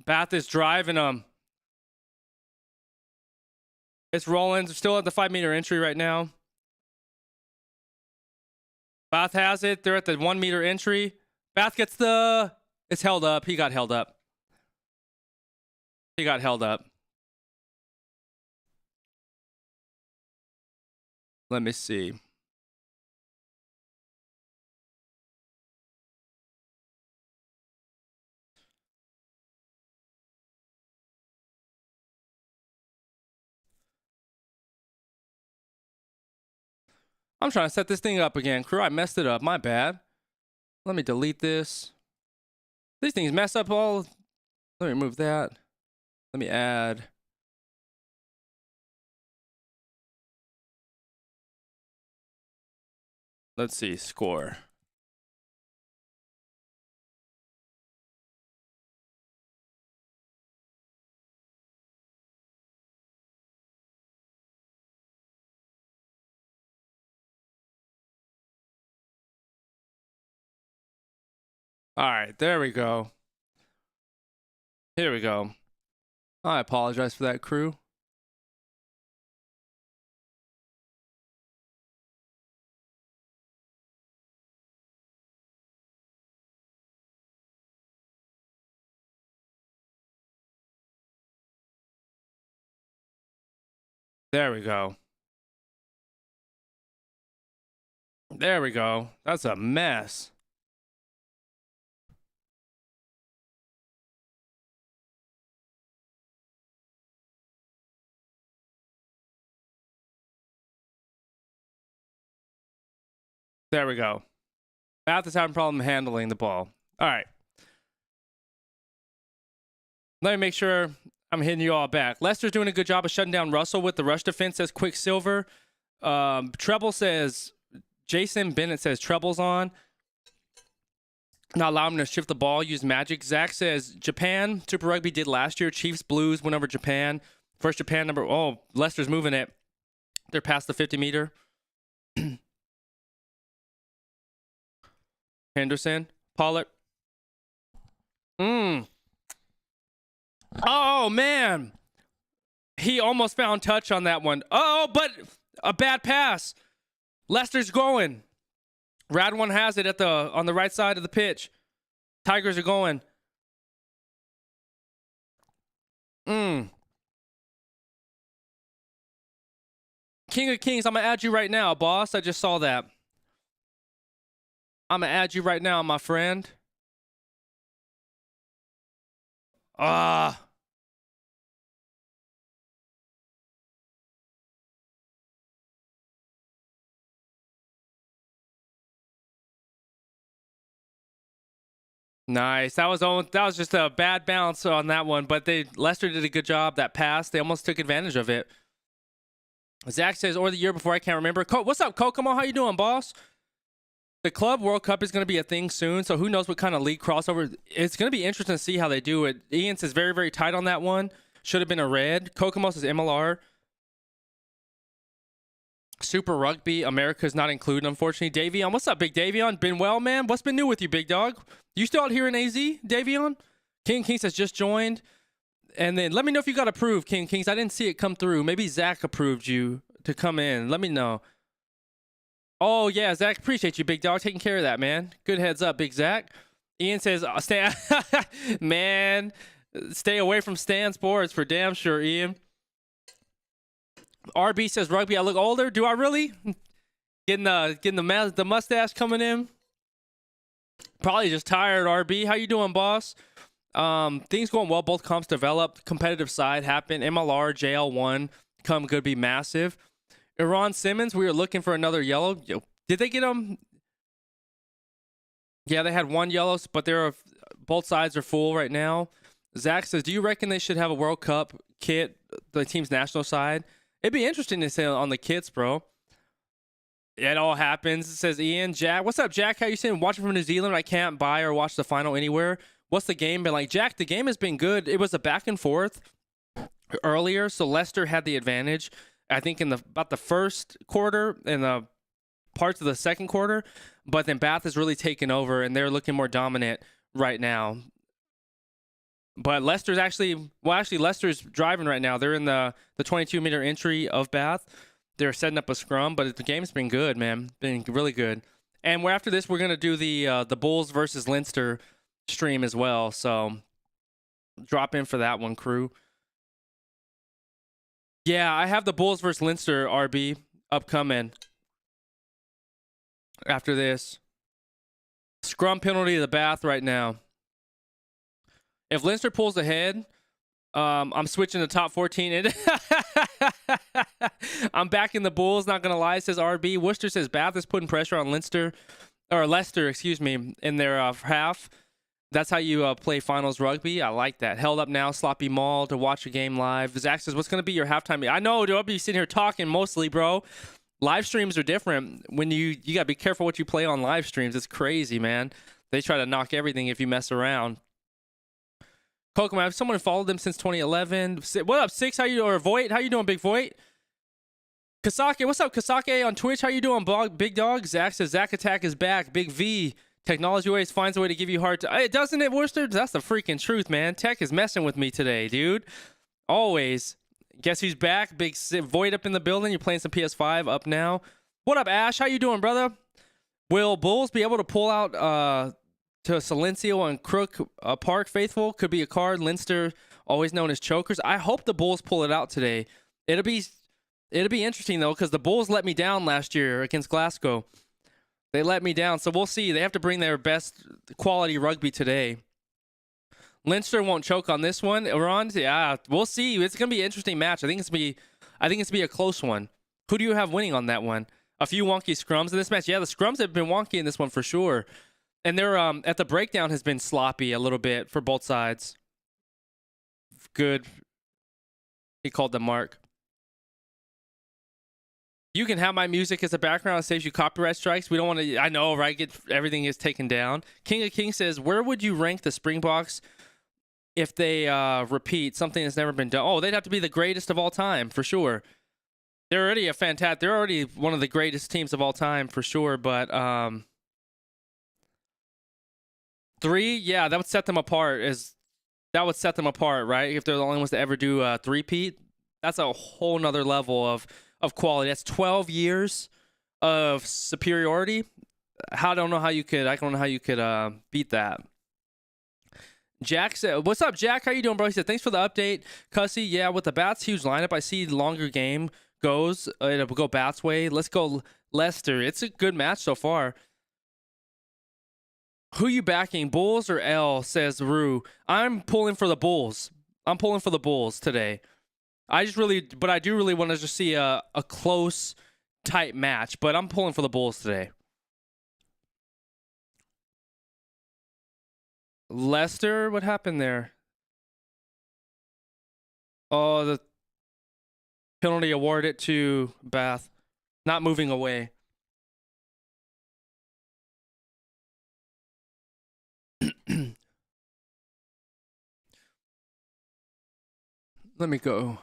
Bath is driving them. It's rolling. Still at the 5-meter entry right now. Bath has it. They're at the 1-meter entry. Bath gets the... It's held up. He got held up. He got held up. Let me see. I'm trying to set this thing up again. Qrew, I messed it up. My bad. Let me delete this. These things mess up all... Let me remove that. Let me add... Let's see. Score. All right, there we go. Here we go. I apologize for that, Qrew. There we go. There we go. That's a mess. There we go. Bath is having a problem handling the ball. All right. Let me make sure I'm hitting you all back. Leicester's doing a good job of shutting down Russell with the rush defense, says Quicksilver. Treble says, Jason Bennett says Treble's on. Not allowing him to shift the ball, use magic. Zach says Japan, Super Rugby did last year. Chiefs Blues went over Japan. First Japan number, oh, Leicester's moving it. They're past the 50 meter. Henderson, Pollard. Oh, man. He almost found touch on that one. Oh, but a bad pass. Leicester's going. Radwan has it at on the right side of the pitch. Tigers are going. King of Kings, I'm going to add you right now, boss. I just saw that. I'm going to add you right now, my friend. Nice. That was just a bad bounce on that one, but Leicester did a good job. That pass, they almost took advantage of it. Zach says, or the year before, I can't remember. What's up, Kokomo? How you doing, boss? The Club World Cup is going to be a thing soon, so who knows what kind of league crossover. It's going to be interesting to see how they do it. Ian says very, very tight on that one. Should have been a red. Kokomo says MLR. Super Rugby, America's not included, unfortunately. Davion, what's up, Big Davion? Been well, man? What's been new with you, big dog? You still out here in AZ, Davion? King Kings has just joined. And then let me know if you got approved, King Kings. I didn't see it come through. Maybe Zach approved you to come in. Let me know. Oh, yeah, Zach, appreciate you, big dog, taking care of that, man. Good heads up, big Zach. Ian says, man, stay away from Stan Sports for damn sure, Ian. RB says, Rugby, I look older. Do I really? Getting the mustache coming in. Probably just tired, RB. How you doing, boss? Things going well. Both comps developed. Competitive side happened. MLR, JL1 could be massive. Iran Simmons, we were looking for another yellow. Did they get him? Yeah, they had one yellow, but both sides are full right now. Zach says, do you reckon they should have a World Cup kit, the team's national side? It'd be interesting to say on the kits, bro. It all happens. It says Ian. Jack, what's up, Jack? How you saying? Watching from New Zealand. I can't buy or watch the final anywhere. What's the game been like? Jack, the game has been good. It was a back and forth earlier, so Leicester had the advantage. I think in about the first quarter and the parts of the second quarter, but then Bath has really taken over and they're looking more dominant right now. But Leicester's Leicester's driving right now. They're in the 22-meter entry of Bath. They're setting up a scrum, but the game's been good, man. Been really good. And after this, we're gonna do the Bulls versus Leinster stream as well. So drop in for that one, Qrew. Yeah, I have the Bulls versus Leinster, RB, upcoming after this. Scrum penalty to the Bath right now. If Leinster pulls ahead, I'm switching to top 14. I'm backing the Bulls, not going to lie, says RB. Worcester says Bath is putting pressure on Leicester, excuse me, in their half. That's how you play finals rugby. I like that. Held up now, sloppy maul to watch a game live. Zach says, what's going to be your halftime? I know, dude, I'll be sitting here talking mostly, bro. Live streams are different. When you got to be careful what you play on live streams. It's crazy, man. They try to knock everything if you mess around. Pokemon, have someone followed them since 2011? What up, Six? Voight? How you doing, Big Voight? Kasake, what's up, Kasake on Twitch? How you doing, Big Dog? Zach says Zach Attack is back. Big V Technology always finds a way to give you hard time. Doesn't it, Worcester? That's the freaking truth, man. Tech is messing with me today, dude. Always. Guess who's back? Big Void up in the building. You're playing some PS5 up now. What up, Ash? How you doing, brother? Will Bulls be able to pull out to Silencio and Qrew Park faithful? Could be a card. Leicester, always known as chokers. I hope the Bulls pull it out today. It'll be interesting, though, because the Bulls let me down last year against Glasgow. They let me down, so we'll see. They have to bring their best quality rugby today. Leicester won't choke on this one. Ron, yeah, we'll see. It's gonna be an interesting match. I think it's gonna be a close one. Who do you have winning on that one? A few wonky scrums in this match. Yeah, the scrums have been wonky in this one for sure. And they're at the breakdown has been sloppy a little bit for both sides. Good. He called the mark. You can have my music as a background. It saves you copyright strikes. We don't want to. I know, right? Everything is taken down. King of Kings says, where would you rank the Springboks if they repeat something that's never been done? Oh, they'd have to be the greatest of all time for sure. They're already they're already one of the greatest teams of all time for sure. But 3, yeah, that would set them apart. That would set them apart, right? If they're the only ones to ever do a three-peat, that's a whole nother level of quality. That's 12 years of superiority. I don't know how you could beat that. Jack said, what's up, Jack? How you doing, bro? He said, thanks for the update. Cussy, yeah, with the Bats' huge lineup, I see the longer game goes. It'll go Bats' way. Let's go Leicester. It's a good match so far. Who you backing, Bulls or L, says Rue. I'm pulling for the Bulls. I'm pulling for the Bulls today. I do really want to just see a close, tight match, but I'm pulling for the Bulls today. Leicester, what happened there? Oh, the penalty awarded to Bath. Not moving away. Let me go.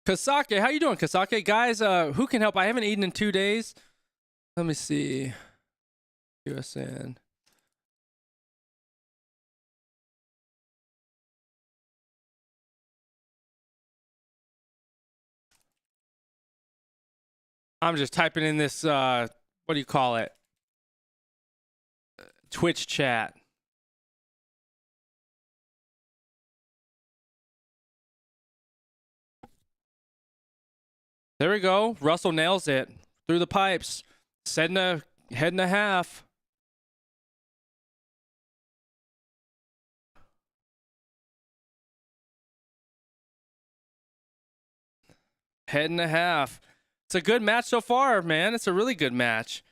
Kasake, how you doing, Kasake? Guys, who can help? I haven't eaten in 2 days. Let me see. USN. I'm just typing in this, what do you call it? Twitch chat. There we go. Russell nails it through the pipes. Head and a half. Head and a half. It's a good match so far, man. It's a really good match.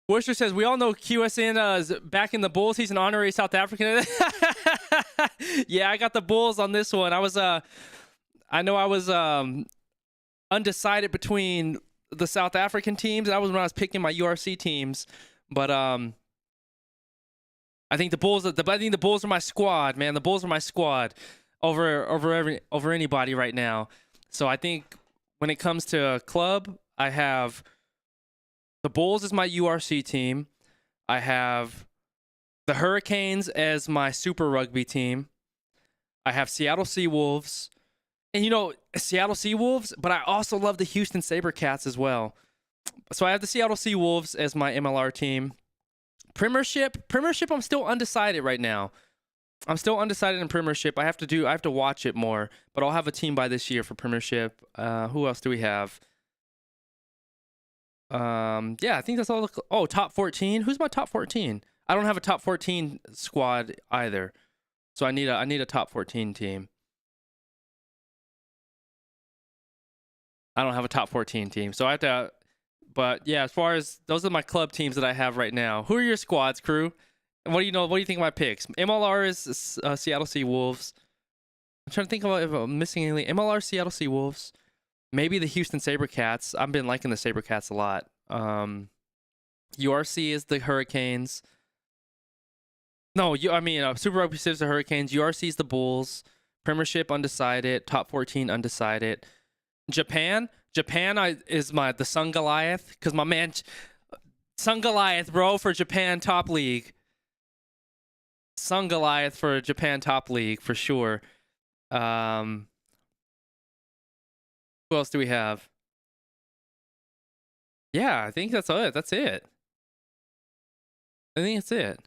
Worcester says, we all know QSN is back in the Bulls. He's an honorary South African. Yeah, I got the Bulls on this one. I was undecided between the South African teams. That was when I was picking my URC teams. But I think the Bulls are my squad, man. The Bulls are my squad over anybody right now. So I think when it comes to a club, I have the Bulls as my URC team. I have the Hurricanes as my Super Rugby team. I have Seattle Seawolves. And, Seattle Seawolves, but I also love the Houston SaberCats as well. So I have the Seattle Seawolves as my MLR team. Premiership, I'm still undecided right now. I'm still undecided in Premiership. I have to watch it more, but I'll have a team by this year for Premiership. Who else do we have? Yeah, I think that's all. Top 14. Who's my top 14? I don't have a top 14 squad either. So I need a top 14 team. I don't have a top 14 team. So I have to, but yeah, as far as those are my club teams that I have right now. Who are your squads, Qrew? And what do you think of my picks? MLR is Seattle Seawolves. I'm trying to think about if I'm missing anything. MLR, Seattle Seawolves. Maybe the Houston SaberCats. I've been liking the SaberCats a lot. URC is the Hurricanes. No, Super Rugby is the Hurricanes. URC is the Bulls. Premiership undecided. Top 14 undecided. Japan. Is the Sun Goliath because my man Sun Goliath, bro, for Japan top league. Sun Goliath for Japan top league for sure. Who else do we have? Yeah, I think that's it. That's it. I think that's it.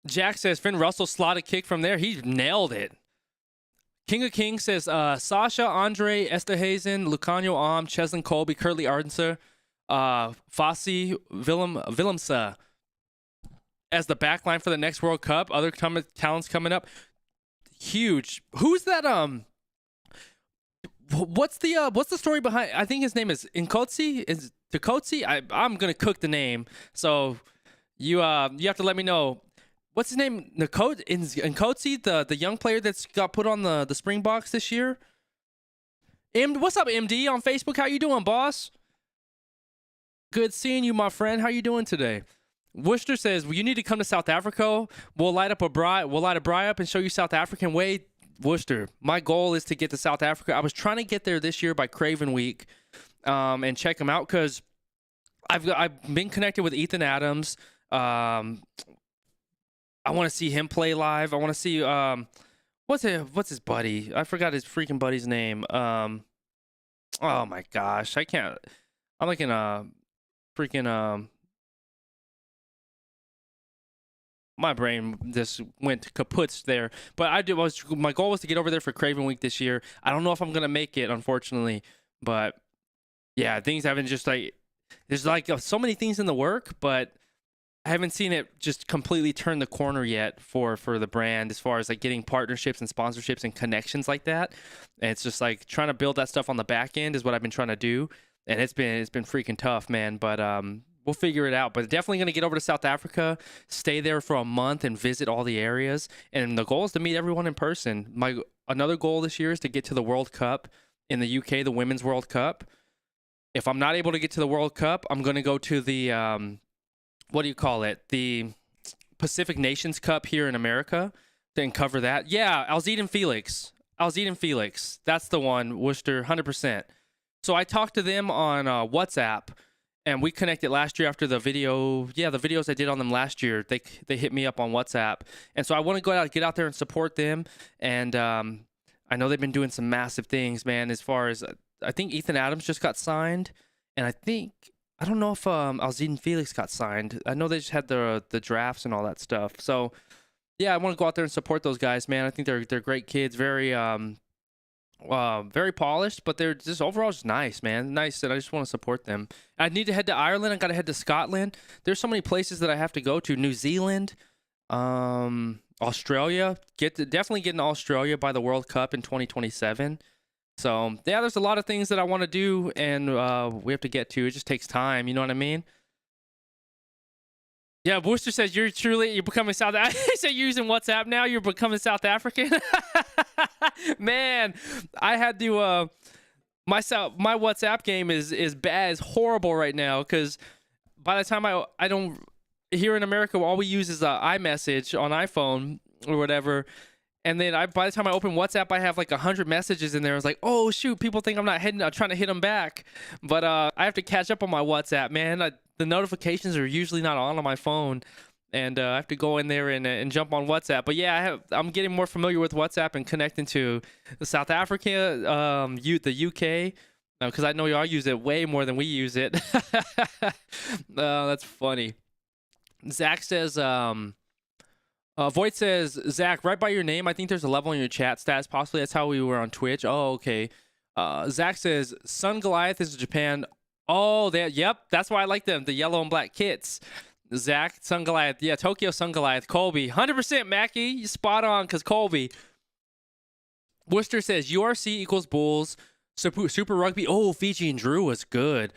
Jack says Finn Russell slotted kick from there. He nailed it. King of Kings says Sasha, Andre, Esterhazen, Lucanio Am, Cheslin Colby, Curtly Ardenser, Fassi, Willemse as the backline for the next World Cup. Other talents coming up. Huge. Who's that? What's the story behind? I think his name is Nkotsi. Is Nkotsi? I'm gonna cook the name. So you have to let me know. What's his name? Nkotsi, the young player that's got put on the Springboks this year. What's up, MD on Facebook? How you doing, boss? Good seeing you, my friend. How you doing today? Worcester says, well, you need to come to South Africa. We'll light a braai up and show you South African way. Worcester, my goal is to get to South Africa. I was trying to get there this year by Craven Week and check them out because I've been connected with Ethan Adams. I want to see him play live. I want to see what's his buddy? I forgot his freaking buddy's name. Oh my gosh, I can't. I'm like in a freaking my brain just went kaput there. But my goal was to get over there for Craven Week this year. I don't know if I'm gonna make it, unfortunately. But yeah, things haven't just like there's like so many things in the work, but I haven't seen it just completely turn the corner yet for the brand as far as like getting partnerships and sponsorships and connections like that. And it's just like trying to build that stuff on the back end is what I've been trying to do. And it's been freaking tough, man. But we'll figure it out. But definitely going to get over to South Africa, stay there for a month and visit all the areas. And the goal is to meet everyone in person. Another goal this year is to get to the World Cup in the UK, the Women's World Cup. If I'm not able to get to the World Cup, I'm going to go to the what do you call it? The Pacific Nations Cup here in America. Then cover that. Yeah, Alzide Felix. That's the one. Worcester, 100%. So I talked to them on WhatsApp, and we connected last year after the video. Yeah, the videos I did on them last year. They hit me up on WhatsApp, and so I want to get out there and support them. And I know they've been doing some massive things, man. As far as I think Ethan Adams just got signed, and I don't know if Alzide Felix got signed. I know they just had the drafts and all that stuff. So yeah, I want to go out there and support those guys, man. I think they're great kids, very polished, but they're just overall just nice, man. Nice, and I just want to support them. I need to head to Ireland. I got to head to Scotland. There's so many places that I have to go to. New Zealand, Australia. Definitely getting to Australia by the World Cup in 2027. So yeah, there's a lot of things that I want to do, and we have to get to. It just takes time. You know what I mean? Yeah, Worcester says you're becoming South. I say you're using WhatsApp now. You're becoming South African. Man, I had to. My WhatsApp game is bad, is horrible right now because by the time I don't here in America, all we use is iMessage on iPhone or whatever. And then by the time I open WhatsApp, I have like 100 messages in there. I was like, oh shoot, people think I'm trying to hit them back. But I have to catch up on my WhatsApp, man. The notifications are usually not on my phone, and I have to go in there and jump on WhatsApp. But yeah, I'm getting more familiar with WhatsApp and connecting to South Africa, the UK, because I know y'all use it way more than we use it. That's funny. Zach says, Voight says, Zach, right by your name, I think there's a level in your chat stats. Possibly that's how we were on Twitch. Oh, okay. Zach says, Sun Goliath is Japan. Oh, yep. That's why I like them. The yellow and black kits. Zach, Sun Goliath. Yeah, Tokyo Sun Goliath. Colby. 100% Mackie. You spot on because Colby. Worcester says, URC equals Bulls. Super Rugby. Oh, Fiji and Qrew was good.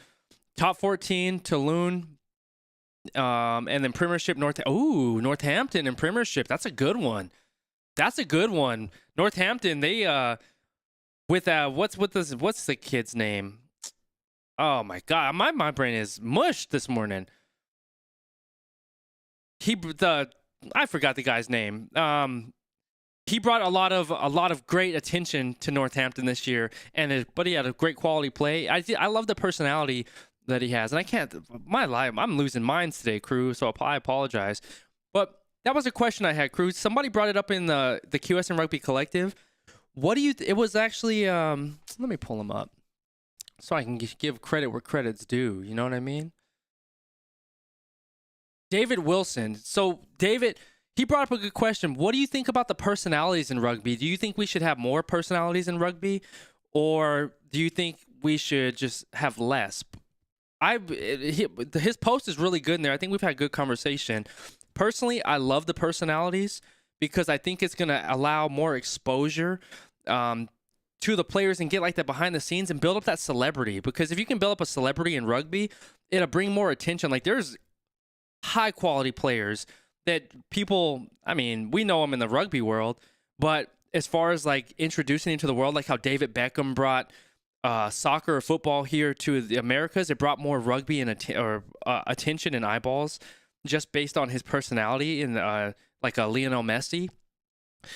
Top 14, Toulon. And then Premiership Northampton and Premiership. That's a good one. Northampton, they with what's the kid's name? Oh my god, my brain is mush this morning. I forgot the guy's name. he brought a lot of great attention to Northampton this year, but he had a great quality play. I love the personality that he has, and I can't. I'm losing minds today, Qrew. So I apologize, but that was a question I had, Qrew. Somebody brought it up in the QSN Rugby Collective. What do you? It was actually let me pull him up so I can give credit where credit's due. You know what I mean? David Wilson. So David, he brought up a good question. What do you think about the personalities in rugby? Do you think we should have more personalities in rugby, or do you think we should just have less? His post is really good in there. I think we've had good conversation. Personally, I love the personalities because I think it's going to allow more exposure to the players and get like that behind the scenes and build up that celebrity. Because if you can build up a celebrity in rugby, it'll bring more attention. Like there's high quality players that people, I mean, we know them in the rugby world, but as far as like introducing into the world, like how David Beckham brought soccer or football here to the Americas, it brought more rugby and attention and eyeballs just based on his personality and like a Lionel Messi.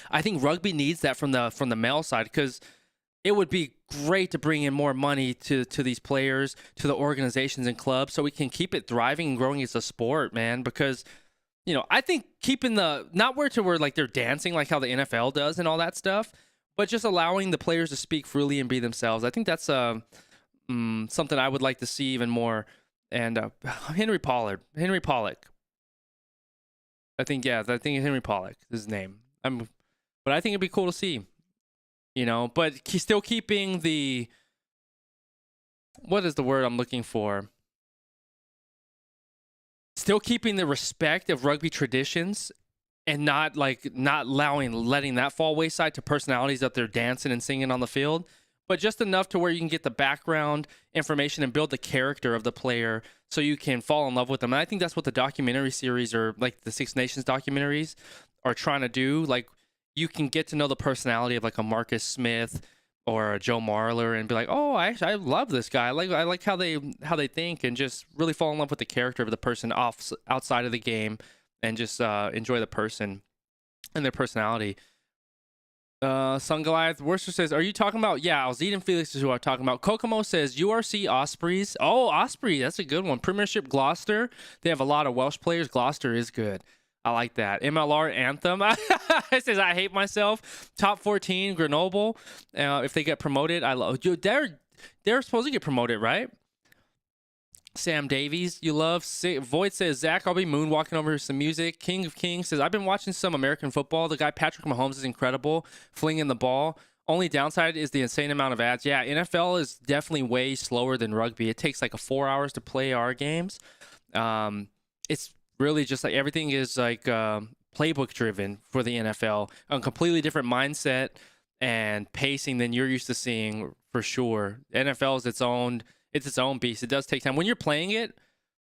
I think rugby needs that from the male side, because it would be great to bring in more money to these players, to the organizations and clubs, so we can keep it thriving and growing as a sport, man. Because, you know, I think keeping not where like they're dancing like how the NFL does and all that stuff, but just allowing the players to speak freely and be themselves. I think that's something I would like to see even more. And Henry Pollock. I think Henry Pollock is his name. But I think it'd be cool to see, you know. But he's still keeping the, what is the word I'm looking for? Still keeping the respect of rugby traditions, and not letting that fall wayside to personalities that they're dancing and singing on the field, but just enough to where you can get the background information and build the character of the player so you can fall in love with them. And I think that's what the documentary series, or like the Six Nations documentaries, are trying to do. Like, you can get to know the personality of like a Marcus Smith or a Joe Marler and be like, oh, I love this guy. I like how they think, and just really fall in love with the character of the person outside of the game, and just enjoy the person and their personality. Sun Goliath Worcester says, are you talking about? Yeah, Alzid and Felix is who I'm talking about. Kokomo says URC Ospreys. Oh, Osprey, that's a good one. Premiership Gloucester. They have a lot of Welsh players. Gloucester is good. I like that. MLR Anthem. It says, I hate myself. Top 14 Grenoble. If they get promoted, I love. They're supposed to get promoted, right? Sam Davies, you love. Void says, Zach, I'll be moonwalking over some music. King of Kings says, I've been watching some American football. The guy Patrick Mahomes is incredible, flinging the ball. Only downside is the insane amount of ads. Yeah, NFL is definitely way slower than rugby. It takes like 4 hours to play our games. It's really just like everything is like playbook driven for the NFL. A completely different mindset and pacing than you're used to seeing, for sure. NFL is its own beast. It does take time. When you're playing it,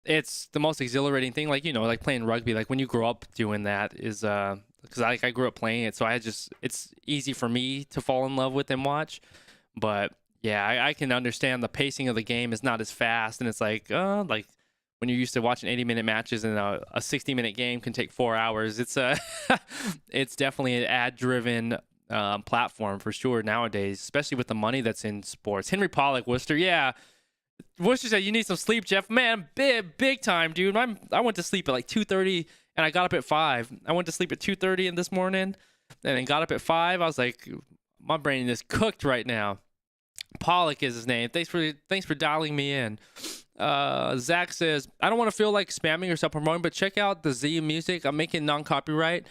it's the most exhilarating thing. Like, you know, like playing rugby, like when you grow up doing that is because I grew up playing it, so it's easy for me to fall in love with and watch. But yeah, I can understand the pacing of the game is not as fast, and it's like when you're used to watching 80-minute matches, and a 60-minute game can take 4 hours. It's it's definitely an ad-driven platform for sure nowadays, especially with the money that's in sports. Henry Pollock, Worcester, yeah. Worcester said, you need some sleep, Jeff. Man, big time, dude. I went to sleep at like 2:30, and I got up at 5. I went to sleep at 2:30 in this morning, and then got up at 5. I was like, my brain is cooked right now. Pollock is his name. Thanks for dialing me in. Zach says, I don't want to feel like spamming or self-promoting, but check out the Z music. I'm making non-copyright.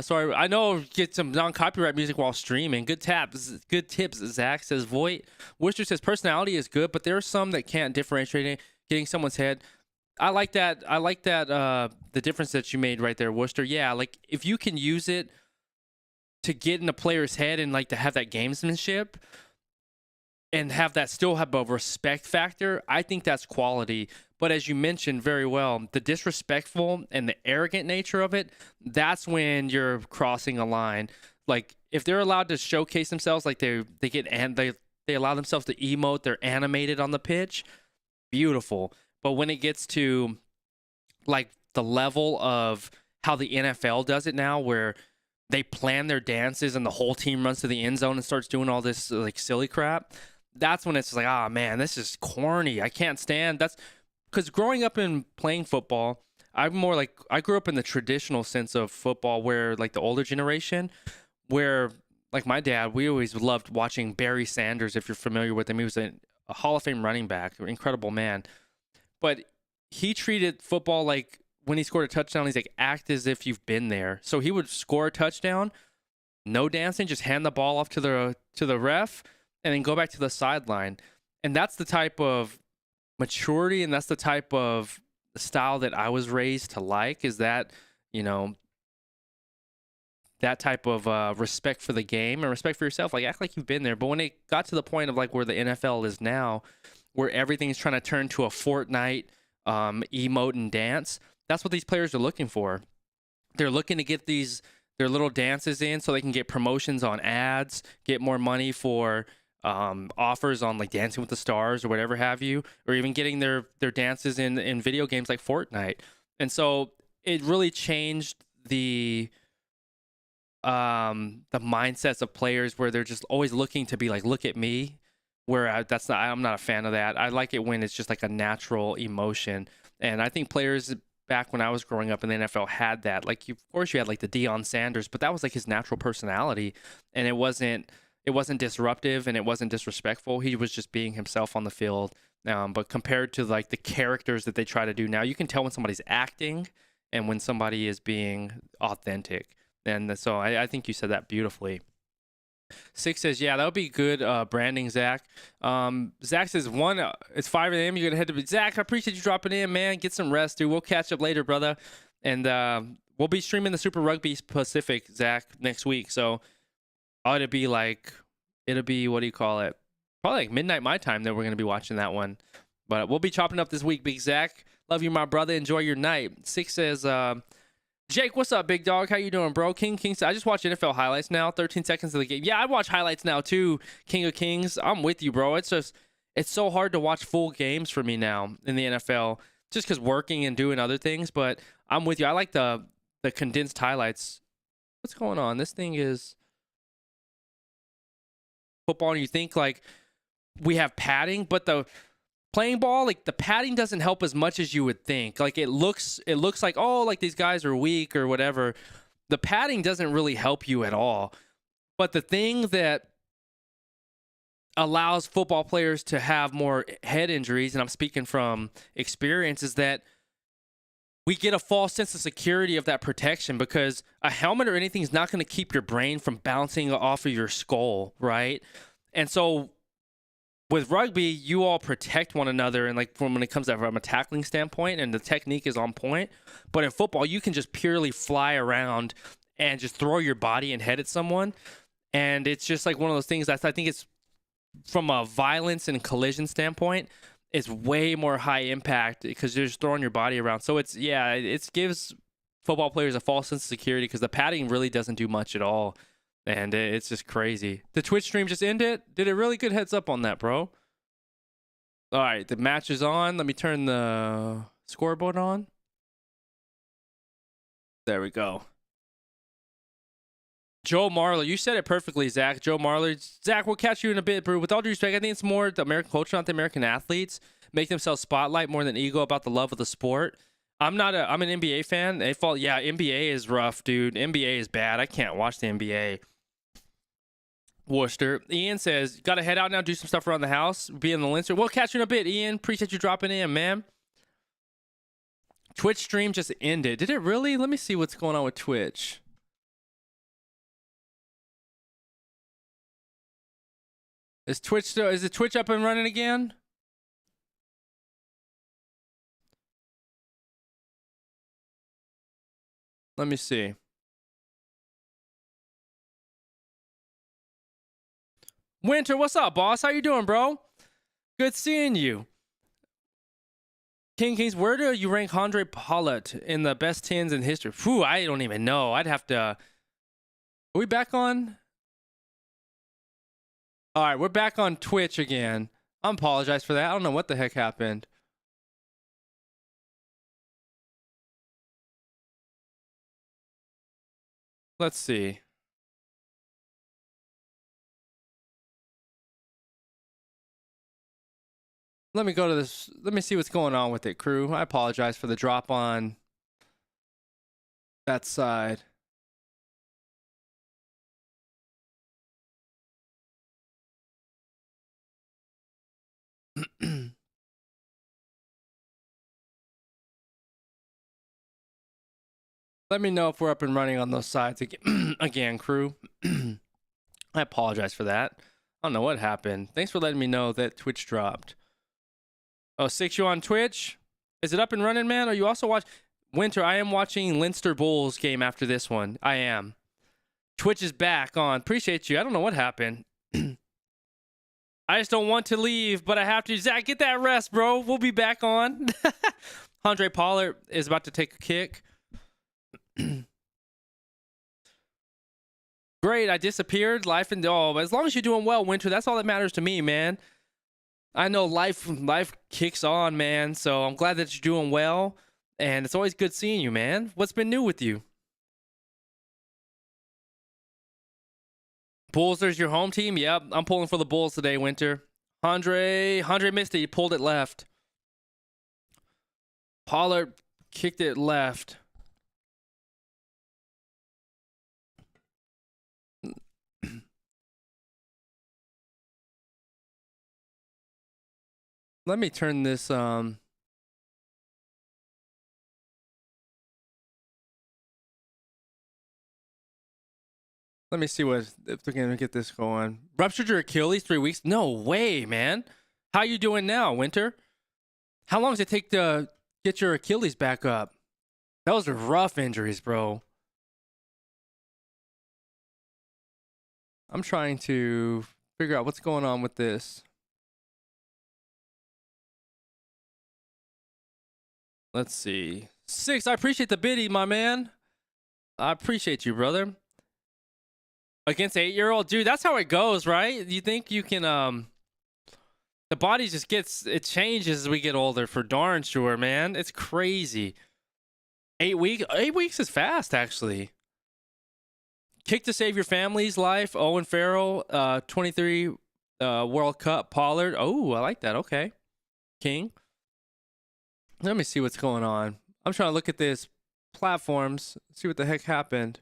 So I know get some non-copyright music while streaming. Good tips, Zach says. Voight. Worcester says, personality is good, but there are some that can't differentiate getting someone's head. I like that. The difference that you made right there, Worcester. Yeah, like if you can use it to get in a player's head and like to have that gamesmanship and still have a respect factor, I think that's quality. But as you mentioned very well, the disrespectful and the arrogant nature of it, that's when you're crossing a line. Like if they're allowed to showcase themselves, like they allow themselves to emote, they're animated on the pitch, beautiful. But when it gets to like the level of how the NFL does it now, where they plan their dances and the whole team runs to the end zone and starts doing all this like silly crap, that's when it's like, ah, man, this is corny. I can't stand. That's because growing up and playing football, I'm more like, I grew up in the traditional sense of football where like the older generation, where like my dad, we always loved watching Barry Sanders, if you're familiar with him. He was a Hall of Fame running back, an incredible man. But he treated football like when he scored a touchdown, he's like, act as if you've been there. So he would score a touchdown, no dancing, just hand the ball off to the ref and then go back to the sideline. And that's the type of maturity and that's the type of style that I was raised to like, is that, you know, that type of respect for the game and respect for yourself. Like, act like you've been there. But when it got to the point of like where the NFL is now, where everything's trying to turn to a Fortnite emote and dance, that's what these players are looking for. They're looking to get their little dances in so they can get promotions on ads, get more money for offers on like Dancing with the Stars or whatever have you, or even getting their dances in video games like Fortnite. And so it really changed the mindsets of players where they're just always looking to be like, look at me, where I'm not a fan of that. I like it when it's just like a natural emotion. And I think players back when I was growing up in the NFL had that. Like, of course you had like the Deion Sanders, but that was like his natural personality, and it wasn't disruptive and it wasn't disrespectful. He was just being himself on the field. But compared to like the characters that they try to do now, you can tell when somebody's acting and when somebody is being authentic. And so I think you said that beautifully. 6 says, yeah, that would be good branding, Zach. Zach says, it's 5 a.m. You're going to head to... Zach, I appreciate you dropping in, man. Get some rest, dude. We'll catch up later, brother. And we'll be streaming the Super Rugby Pacific, Zach, next week. So it'll be, what do you call it? Probably like midnight my time that we're going to be watching that one. But we'll be chopping up this week, Big Zach. Love you, my brother. Enjoy your night. 6 says... Jake, what's up, big dog? How you doing, bro? King, I just watch NFL highlights now. 13 seconds of the game. Yeah, I watch highlights now too. King of Kings. I'm with you, bro. It's so hard to watch full games for me now in the NFL, just because working and doing other things. But I'm with you. I like the condensed highlights. What's going on? This thing is football, and you think like we have padding, but the playing ball, like the padding doesn't help as much as you would think. Like it looks like, oh, like these guys are weak or whatever. The padding doesn't really help you at all. But the thing that allows football players to have more head injuries, and I'm speaking from experience, is that we get a false sense of security of that protection, because a helmet or anything is not going to keep your brain from bouncing off of your skull, right? And so with rugby, you all protect one another, and like when it comes to from a tackling standpoint, and the technique is on point. But in football, you can just purely fly around and just throw your body and head at someone, and it's just like one of those things that I think it's from a violence and collision standpoint, it's way more high impact because you're just throwing your body around. So it gives football players a false sense of security because the padding really doesn't do much at all. And it's just crazy. The Twitch stream just ended. Did a really good heads up on that, bro. All right, the match is on. Let me turn the scoreboard on. There we go. Joe Marler, you said it perfectly, Zach. Joe Marler. Zach, we'll catch you in a bit, bro. With all due respect, I think it's more the American culture, not the American athletes, make themselves spotlight more than ego about the love of the sport. I'm an NBA fan. NBA is rough, dude. NBA is bad. I can't watch the NBA. Worcester. Ian says, got to head out now, do some stuff around the house, be in the Leicester. We'll catch you in a bit, Ian. Appreciate you dropping in, man. Twitch stream just ended. Did it really? Let me see what's going on with Twitch. Is the Twitch up and running again? Let me see. Winter, what's up, boss? How you doing, bro? Good seeing you. Kings, where do you rank Andre Pollard in the best 10s in history? Phew, I don't even know. I'd have to... Are we back on? All right, we're back on Twitch again. I apologize for that. I don't know what the heck happened. Let's see. Let me go to this. Let me see what's going on with it, Qrew. I apologize for the drop on that side. Let me know if we're up and running on those sides again, again, Qrew. I apologize for that. I don't know what happened. Thanks for letting me know that Twitch dropped. Oh, Six, you on Twitch? Is it up and running, man? Are you also watching? Winter, I am watching Leicester Bulls game after this one. I am. Twitch is back on. Appreciate you. I don't know what happened. I just don't want to leave, but I have to. Zach, get that rest, bro. We'll be back on. Andre Pollard is about to take a kick. Great, I disappeared. Life and as long as you're doing well, Winter, that's all that matters to me, man. I know life kicks on, man. So I'm glad that you're doing well, and it's always good seeing you, man. What's been new with you? Bulls, there's your home team. Yep, I'm pulling for the Bulls today, Winter. Andre missed it. He pulled it left. Pollard kicked it left. Let me turn this let me see if they're gonna get this going. Ruptured your Achilles 3 weeks? No way, man. How you doing now, Winter? How long does it take to get your Achilles back up? Those are rough injuries, bro. I'm trying to figure out what's going on with this. Let's see. Six, I appreciate the biddy, my man. I appreciate you, brother. Against an 8-year-old? Dude, that's how it goes, right? You think you can, the body just it changes as we get older, for darn sure, man. It's crazy. 8 weeks? 8 weeks is fast, actually. Kick to save your family's life. Owen Farrell, 23 World Cup. Pollard. Oh, I like that. Okay. King. Let me see what's going on. I'm trying to look at this platforms, see what the heck happened.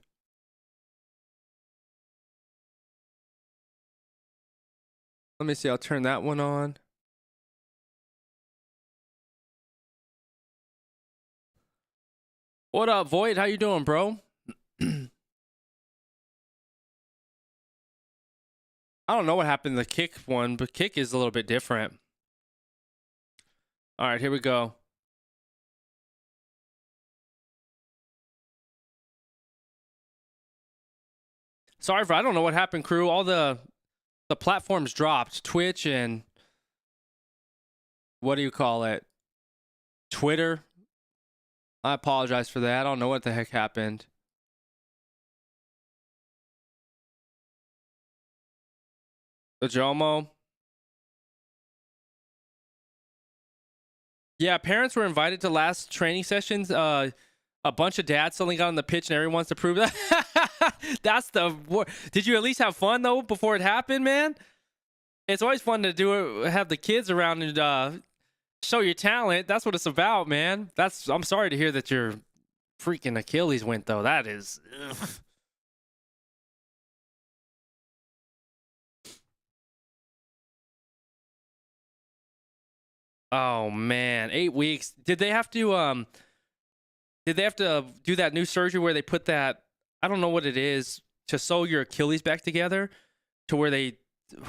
Let me see. I'll turn that one on. What up, Void? How you doing, bro? I don't know what happened to the kick one, but kick is a little bit different. All right, here we go. Sorry I don't know what happened, Qrew. All the platforms dropped. Twitch and what do you call it? Twitter. I apologize for that. I don't know what the heck happened. The Jomo. Yeah, parents were invited to last training sessions. A bunch of dads suddenly got on the pitch and everyone wants to prove that. That's the Did you at least have fun though before it happened, man? It's always fun to do it, have the kids around and show your talent. That's what it's about, man. I'm sorry to hear that your freaking Achilles went though. That is ugh. Oh man, 8 weeks. Did they have to do that new surgery where they put that, I don't know what it is, to sew your Achilles back together, to where they,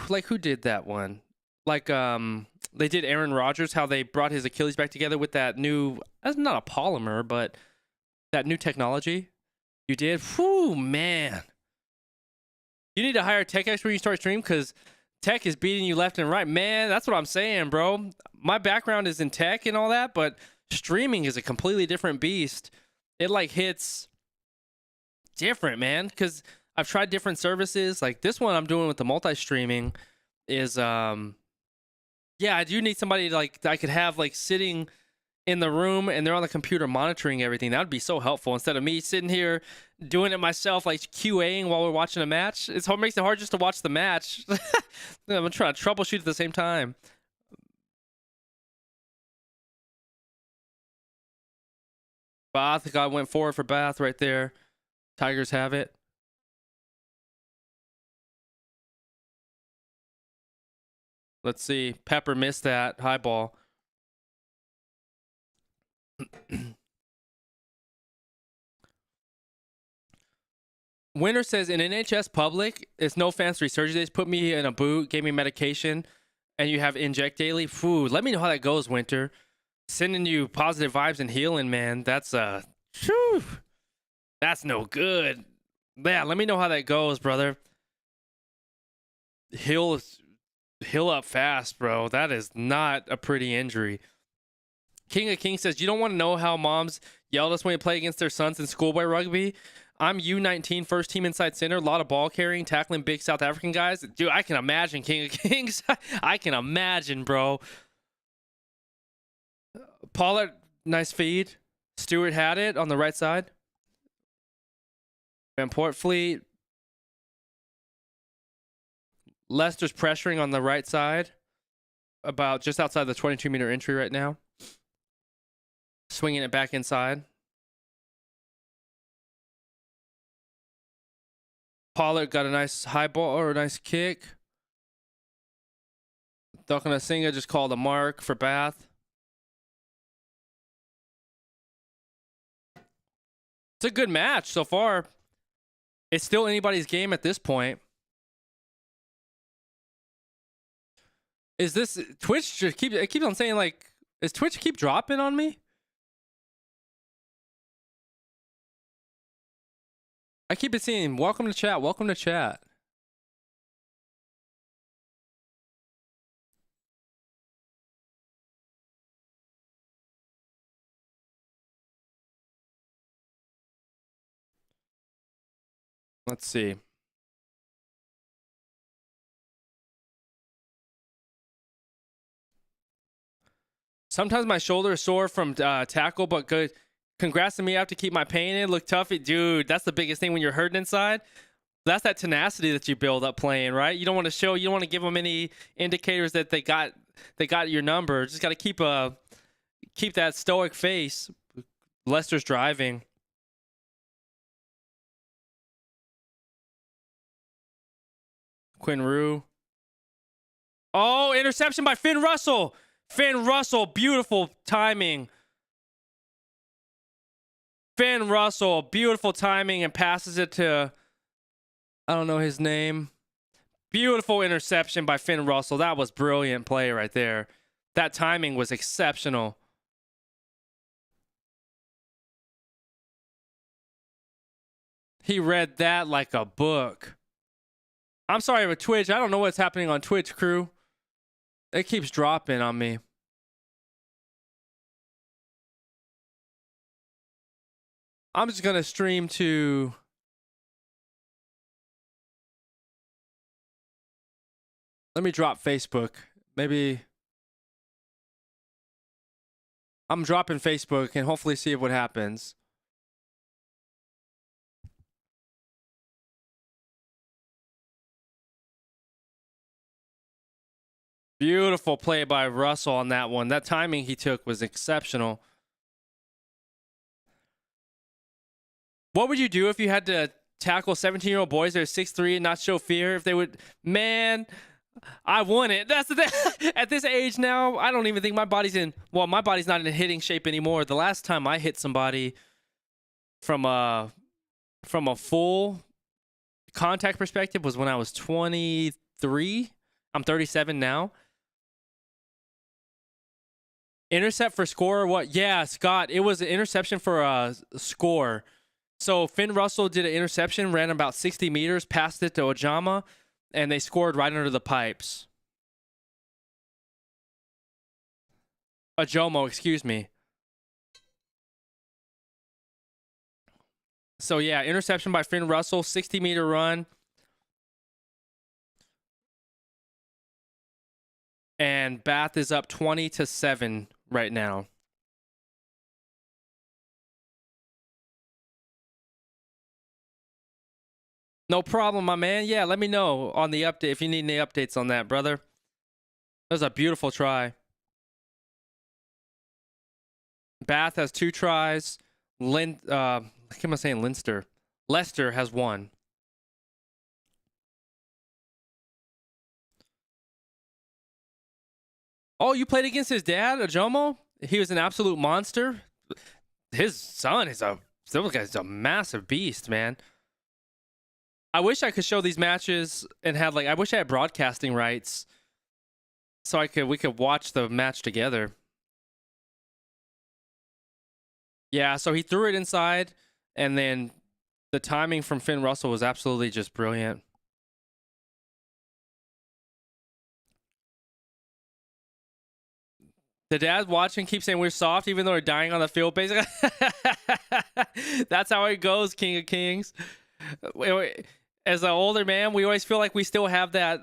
like, who did that one? Like, they did Aaron Rodgers, how they brought his Achilles back together with that new, that's not a polymer, but that new technology you did. Whew, man. You need to hire a tech expert when you start streaming, because tech is beating you left and right. Man, that's what I'm saying, bro. My background is in tech and all that, but streaming is a completely different beast. It like hits different, man, because I've tried different services. Like this one I'm doing with the multi-streaming is yeah, I do need somebody like I could have like sitting in the room and they're on the computer monitoring everything. That would be so helpful instead of me sitting here doing it myself, like QAing while we're watching a match. It makes it hard just to watch the match. I'm trying to troubleshoot at the same time. Bath, the guy went forward for Bath right there. Tigers have it. Let's see. Pepper missed that high ball. Winter says, in NHS public, it's no fans resurgery. They just put me in a boot, gave me medication, and you have inject daily. Food. Let me know how that goes, Winter. Sending you positive vibes and healing, man. That's that's no good. Yeah, let me know how that goes, brother. Heal up fast, bro. That is not a pretty injury. King of Kings says, you don't want to know how moms yelled at us when we play against their sons in schoolboy rugby. I'm U19 first team inside center. A lot of ball carrying, tackling big South African guys. Dude, I can imagine, King of Kings. I can imagine, bro. Pollard, nice feed. Stewart had it on the right side. Van Portfleet. Leicester's pressuring on the right side. About just outside the 22-meter entry right now. Swinging it back inside. Pollard got a nice high ball or a nice kick. Singa just called a mark for Bath. It's a good match so far. It's still anybody's game at this point. Is this Twitch just keeps on saying, like, is Twitch keep dropping on me? I keep it seeing welcome to chat, welcome to chat. Let's see. Sometimes my shoulder is sore from tackle, but good. Congrats to me. I have to keep my pain in. Look tough. Dude, that's the biggest thing when you're hurting inside. That's that tenacity that you build up playing, right? You don't want to show, you don't want to give them any indicators that they got your number. Just got to keep that stoic face. Leicester's driving. Qrew. Oh, interception by Finn Russell. Finn Russell, beautiful timing. Finn Russell, beautiful timing, and passes it to, I don't know his name. Beautiful interception by Finn Russell. That was brilliant play right there. That timing was exceptional. He read that like a book. I'm sorry with Twitch. I don't know what's happening on Twitch, crew. It keeps dropping on me. I'm just going to stream to... Let me drop Facebook. Maybe... I'm dropping Facebook and hopefully see what happens. Beautiful play by Russell on that one. That timing he took was exceptional. What would you do if you had to tackle 17-year-old boys that are 6'3" and not show fear? If they would, man, I won it. That's the thing. At this age now, I don't even think my body's not in hitting shape anymore. The last time I hit somebody from a full contact perspective was when I was 23. I'm 37 now. Intercept for score or what? Yeah, Scott, it was an interception for a score. So Finn Russell did an interception, ran about 60 meters, passed it to Ojama, and they scored right under the pipes. Ojomo, excuse me. So yeah, interception by Finn Russell, 60-meter run. And Bath is up 20-7 right now. No problem, my man. Yeah, let me know on the update if you need any updates on that, brother. That was a beautiful try. Bath has 2 tries. What am I saying? Leicester has 1. Oh, you played against his dad, Ajomo? He was an absolute monster. His son is a massive beast, man. I wish I could show these matches and have I wish I had broadcasting rights so we could watch the match together. Yeah, so he threw it inside, and then the timing from Finn Russell was absolutely just brilliant. The dad watching keeps saying we're soft, even though we're dying on the field, basically. That's how it goes, King of Kings. As an older man, we always feel like we still have that,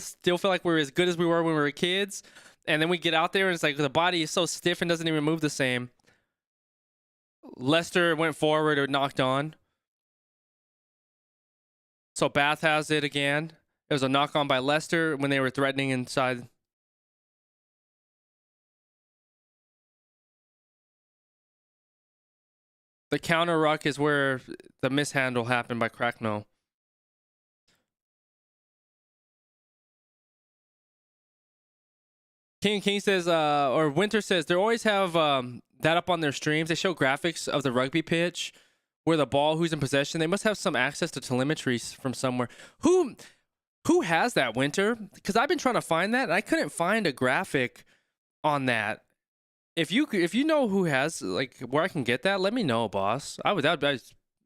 still feel like we're as good as we were when we were kids. And then we get out there and it's like the body is so stiff and doesn't even move the same. Leicester went forward or knocked on. So Bath has it again. It was a knock on by Leicester when they were threatening inside. The counter ruck is where the mishandle happened by Cracknell. King says, or Winter says, they always have that up on their streams. They show graphics of the rugby pitch where the ball, who's in possession. They must have some access to telemetry from somewhere. Who has that, Winter? Because I've been trying to find that, and I couldn't find a graphic on that. If you know who has where I can get that, let me know, boss. I would be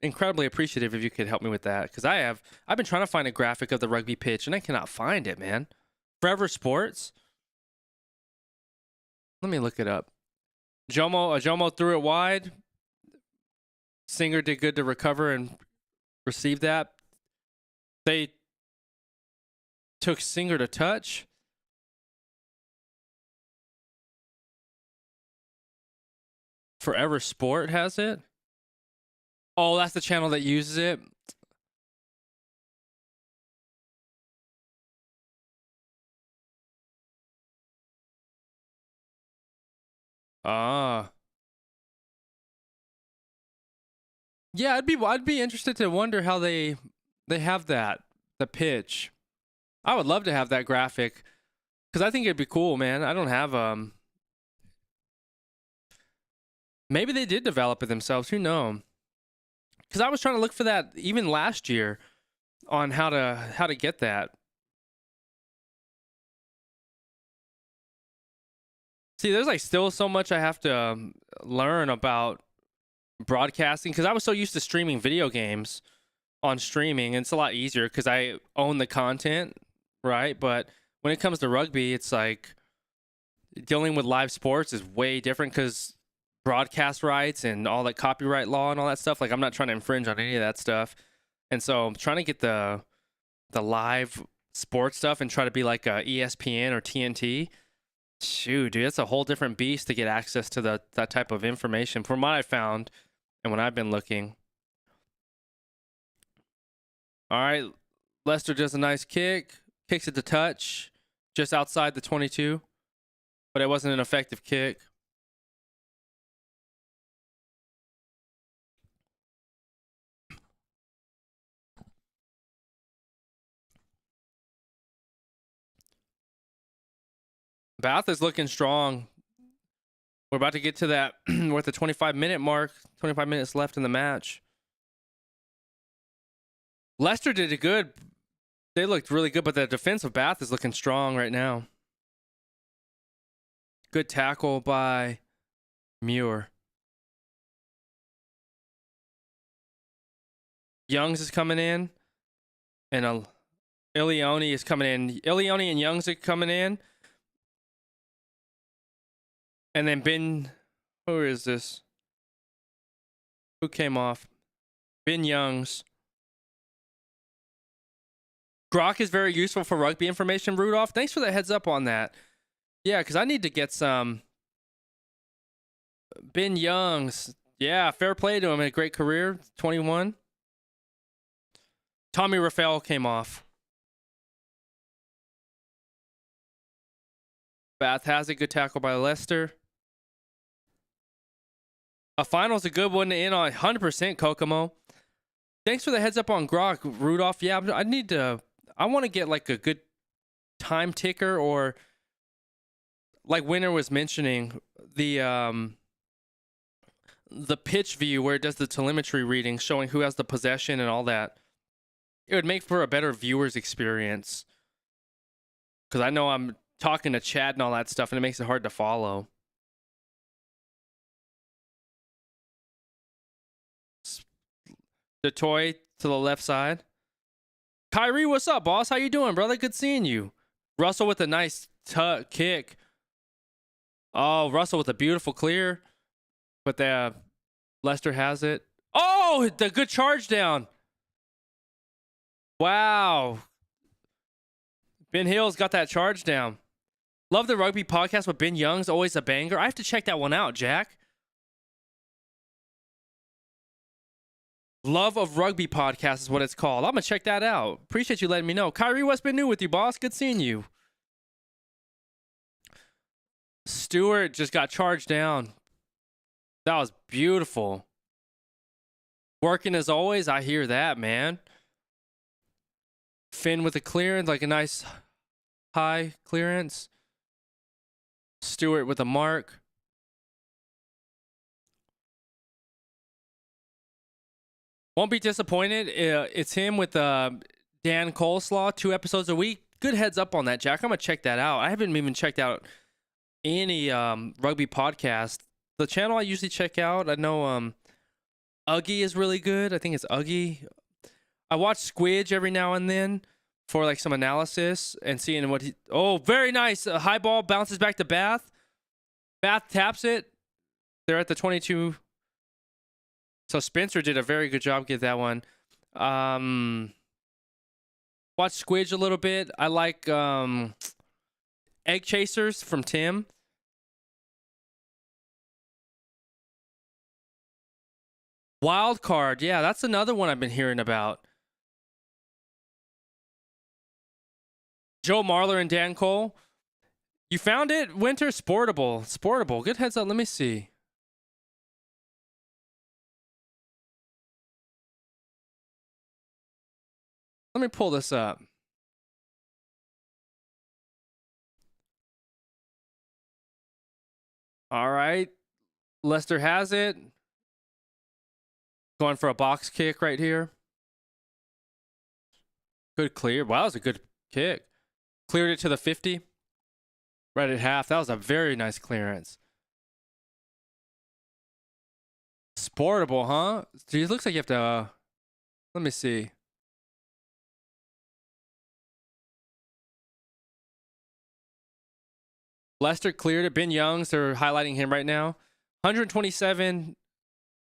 incredibly appreciative if you could help me with that, because I've been trying to find a graphic of the rugby pitch and I cannot find it, man. Forever Sports. Let me look it up. Jomo threw it wide. Singer did good to recover and receive that. They took Singer to touch. Forever Sport has it. Oh, that's the channel that uses it. Ah. Yeah, I'd be interested to wonder how they have that, the pitch. I would love to have that graphic because I think it'd be cool, man. I don't have maybe they did develop it themselves. Who knows? Because I was trying to look for that even last year on how to get that. See, there's still so much I have to learn about broadcasting because I was so used to streaming video games on streaming, and it's a lot easier because I own the content, right? But when it comes to rugby, it's dealing with live sports is way different because broadcast rights and all that copyright law and all that stuff. I'm not trying to infringe on any of that stuff, and so I'm trying to get the live sports stuff and try to be like a ESPN or TNT. Shoot, dude, that's a whole different beast to get access to that type of information from what I found and when I've been looking. All right, Leicester does a nice kick, kicks it to touch, just outside the 22, but it wasn't an effective kick. Bath is looking strong. We're about to get to that. We're at the 25-minute mark. 25 minutes left in the match. Leicester did it good. They looked really good, but the defense of Bath is looking strong right now. Good tackle by Muir. Youngs is coming in. And Ilioni is coming in. Ilioni and Youngs are coming in. And then who is this? Who came off? Ben Youngs. Grok is very useful for rugby information, Rudolph. Thanks for the heads up on that. Yeah, because I need to get some. Ben Youngs. Yeah, fair play to him. A great career. 21. Tommy Raphael came off. Bath has a good tackle by Leicester. A final's a good one to end on. 100% Kokomo. Thanks for the heads up on Grok, Rudolph. Yeah, I want to get like a good time ticker, or like Winner was mentioning, the pitch view where it does the telemetry reading showing who has the possession and all that. It would make for a better viewer's experience. Because I know I'm talking to Chad and all that stuff, and it makes it hard to follow. The toy to the left side. Kyrie, what's up, boss? How you doing, brother? Good seeing you. Russell with a nice kick. Oh, Russell with a beautiful clear. But the Leicester has it. Oh, the good charge down. Wow. Ben Hill's got that charge down. Love the rugby podcast with Ben Young's always a banger. I have to check that one out, Jack. Love of Rugby podcast is what it's called. I'm going to check that out. Appreciate you letting me know. Kyrie, what's been new with you, boss? Good seeing you. Stewart just got charged down. That was beautiful. Working as always. I hear that, man. Finn with a clearance, like a nice high clearance. Stewart with a mark. Won't be disappointed. It's him with Dan Coleslaw, 2 episodes a week. Good heads up on that, Jack. I'm going to check that out. I haven't even checked out any rugby podcast. The channel I usually check out, I know Uggy is really good. I think it's Uggy. I watch Squidge every now and then for like some analysis and seeing what he... Oh, very nice. A high ball bounces back to Bath. Bath taps it. They're at the 22. So Spencer did a very good job getting that one. Watch Squidge a little bit. I like Egg Chasers from Tim. Wild Card. Yeah, that's another one I've been hearing about. Joe Marler and Dan Cole. You found it? Winter Sportable. Sportable. Good heads up. Let me see. Let me pull this up. All right. Leicester has it. Going for a box kick right here. Good clear. Wow, that was a good kick. Cleared it to the 50. Right at half. That was a very nice clearance. Sportable, huh? Gee, it looks like you have to... let me see. Leicester cleared it. Ben Youngs, they're highlighting him right now. 127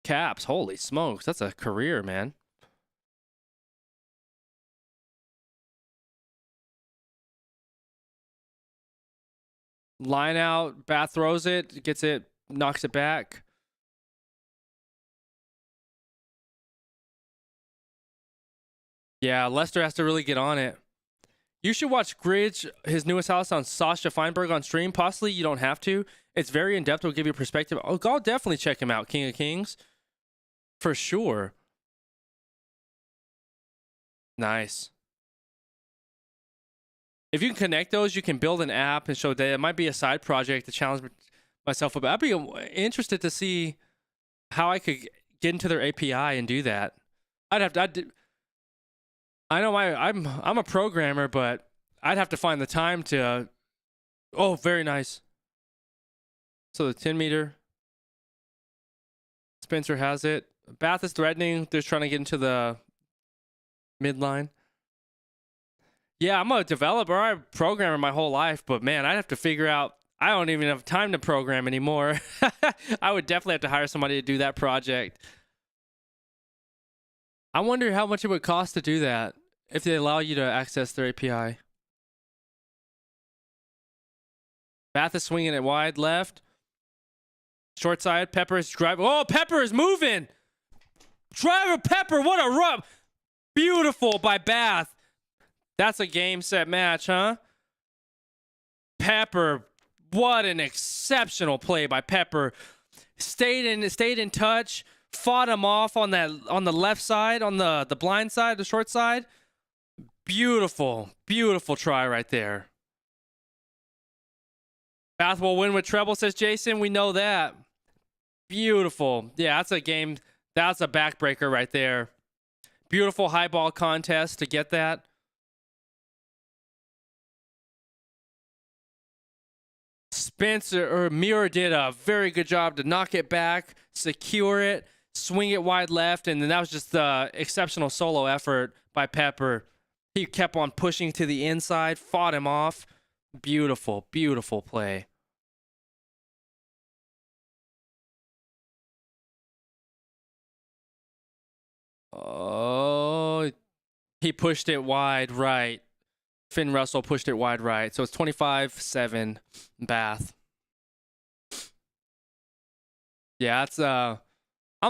caps. Holy smokes. That's a career, man. Line out. Bath throws it. Gets it. Knocks it back. Yeah, Leicester has to really get on it. You should watch Gridge, his newest house on Sasha Feinberg on stream. Possibly you don't have to. It's very in-depth. It'll give you a perspective. Oh, I'll definitely check him out, King of Kings. For sure. Nice. If you can connect those, you can build an app and show data. It might be a side project to challenge myself about. I'd be interested to see how I could get into their API and do that. I know I'm a programmer, but I'd have to find the time to... oh, very nice. So the 10 meter. Spencer has it. Bath is threatening. They're trying to get into the midline. Yeah, I'm a developer. I'm a programmer my whole life, but man, I'd have to figure out... I don't even have time to program anymore. I would definitely have to hire somebody to do that project. I wonder how much it would cost to do that if they allow you to access their API. Bath is swinging it wide left. Short side. Pepper is driving. Oh, Pepper is moving. Driver Pepper, what a rub. Beautiful by Bath. That's a game, set, match, huh? Pepper, what an exceptional play by Pepper. Stayed in touch, fought him off on the left side, on the blind side, the short side. Beautiful, beautiful try right there. Bath will win with treble, says Jason. We know that. Beautiful. Yeah, that's a game. That's a backbreaker right there. Beautiful high ball contest to get that. Mirror did a very good job to knock it back, secure it, swing it wide left, and then that was just the exceptional solo effort by Pepper. He kept on pushing to the inside, fought him off. Beautiful, beautiful play. Oh, he pushed it wide right. Finn Russell pushed it wide right. So it's 25-7 Bath. Yeah, it's I'm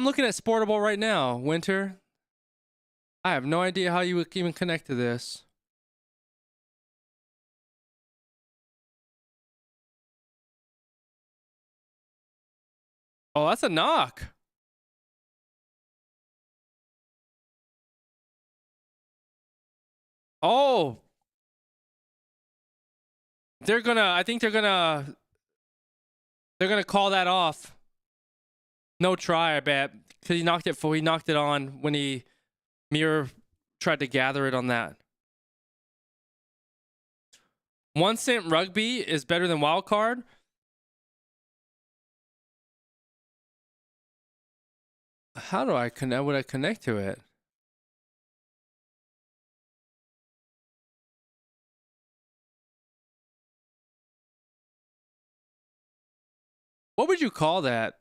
looking at Sportable right now, Winter. I have no idea how you would even connect to this. Oh, that's a knock. Oh. I think they're gonna call that off. No try, I bet. Because he knocked it on when Mirror tried to gather it on that. 1 cent rugby is better than wild card. How do I connect? Would I connect to it? What would you call that?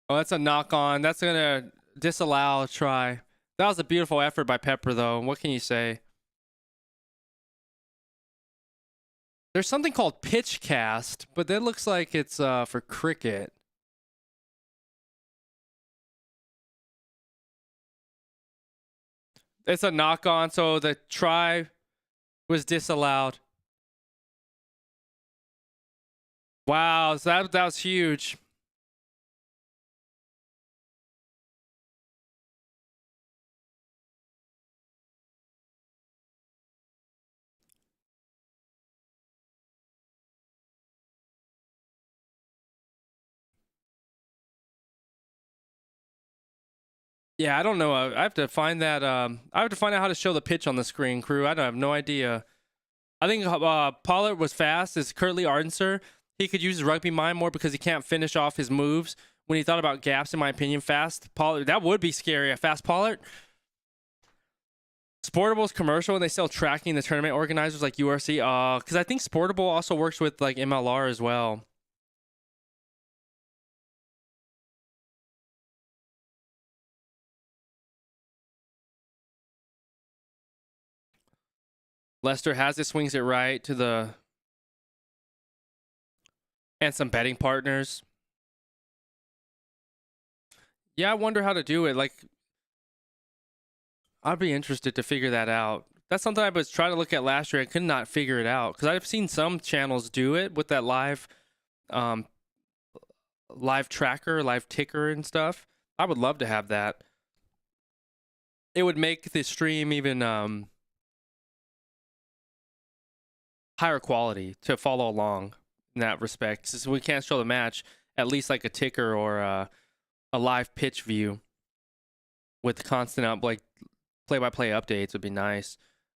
Oh, that's a knock on. That's gonna disallow a try. That was a beautiful effort by Pepper, though. What can you say? There's something called pitch cast, but that looks like it's for cricket. It's a knock on, so the try was disallowed. Wow, so that was huge. Yeah, I don't know. I have to find that. I have to find out how to show the pitch on the screen, Qrew. I don't have no idea. I think Pollard was fast. Is Curtly Ardenser. He could use his rugby mind more because he can't finish off his moves. When he thought about gaps, in my opinion, fast Pollard, that would be scary. A fast Pollard. Sportable's commercial, and they sell tracking the tournament organizers like URC. Because I think Sportable also works with like MLR as well. Leicester has it, swings it right to the, and some betting partners. Yeah, I wonder how to do it. Like, I'd be interested to figure that out. That's something I was trying to look at last year. I could not figure it out because I've seen some channels do it with that live tracker, live ticker and stuff. I would love to have that. It would make the stream even higher quality to follow along in that respect. Since we can't show the match, at least like a ticker or a live pitch view with constant like play-by-play updates would be nice.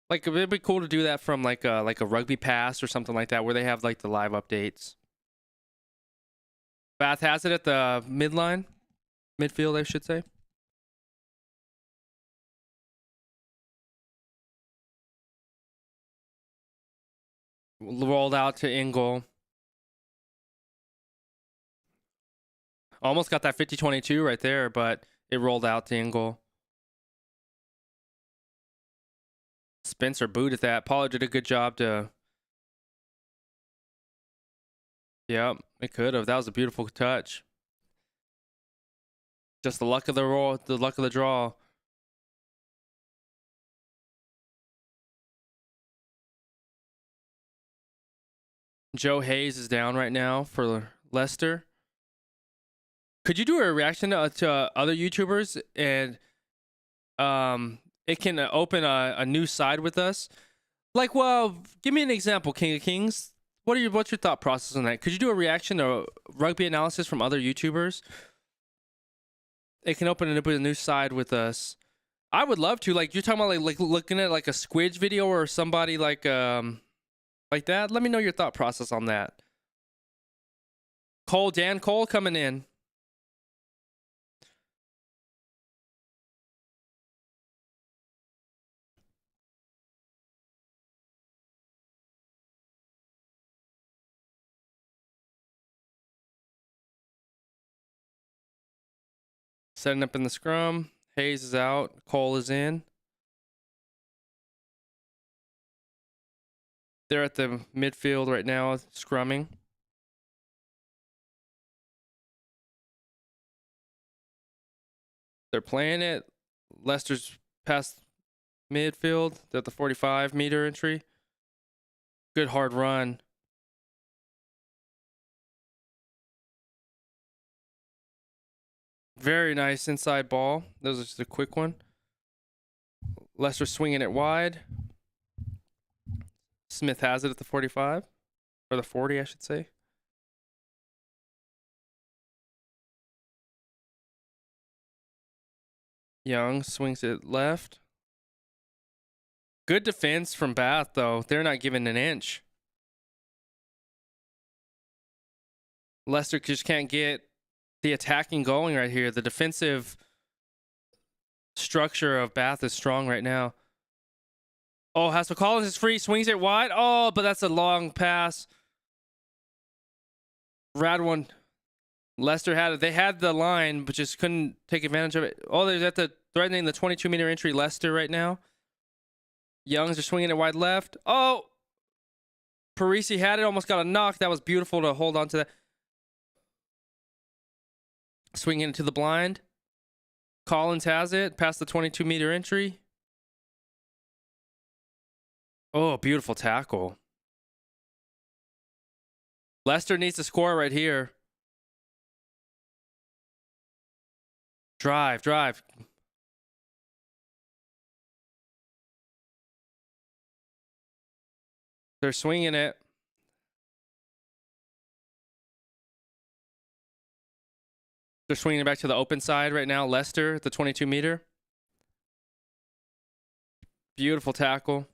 Like it'd be cool to do that from like a rugby pass or something like that where they have like the live updates. Bath has it at the midfield, I should say. Rolled out to Ingle. Almost got that 50-22 right there, but it rolled out to Ingle. Spencer booted that. Pollard did a good job to. Yep, it could have. That was a beautiful touch. Just the luck of the roll, the luck of the draw. Joe Hayes is down right now for Leicester. Could you do a reaction to other YouTubers and it can open a new side with us? Like, well, give me an example, King of Kings. What's your thought process on that? Could you do a reaction to rugby analysis from other YouTubers? It can open up a new side with us. I would love to. Like, you're talking about like looking at like a Squidge video or somebody like that. Let me know your thought process on that. Dan Cole coming in. Setting up in the scrum. Hayes is out. Cole is in. They're at the midfield right now, scrumming. They're playing it. Leicester's past midfield. They're at the 45-meter entry. Good hard run. Very nice inside ball. That was just a quick one. Leicester swinging it wide. Smith has it at the 45. Or the 40, I should say. Young swings it left. Good defense from Bath, though. They're not giving an inch. Leicester just can't get the attacking going right here. The defensive structure of Bath is strong right now. Oh, Hassel Collins is free. Swings it wide. Oh, but that's a long pass. Rad one. Leicester had it. They had the line, but just couldn't take advantage of it. Oh, they're at the threatening the 22-meter entry. Leicester right now. Youngs are swinging it wide left. Oh, Parisi had it. Almost got a knock. That was beautiful to hold on to that. Swinging it to the blind. Collins has it. Past the 22-meter entry. Oh, beautiful tackle. Leicester needs to score right here. Drive. They're swinging it. They're swinging it back to the open side right now. Leicester, the 22-meter. Beautiful tackle.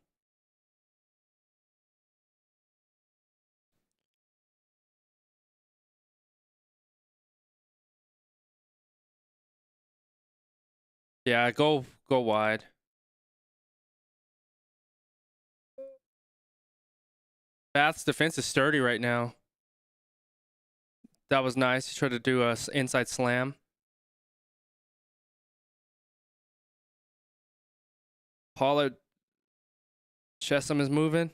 Yeah, go wide. Bath's defense is sturdy right now. That was nice. He tried to do a inside slam. Pollard. Chesham is moving.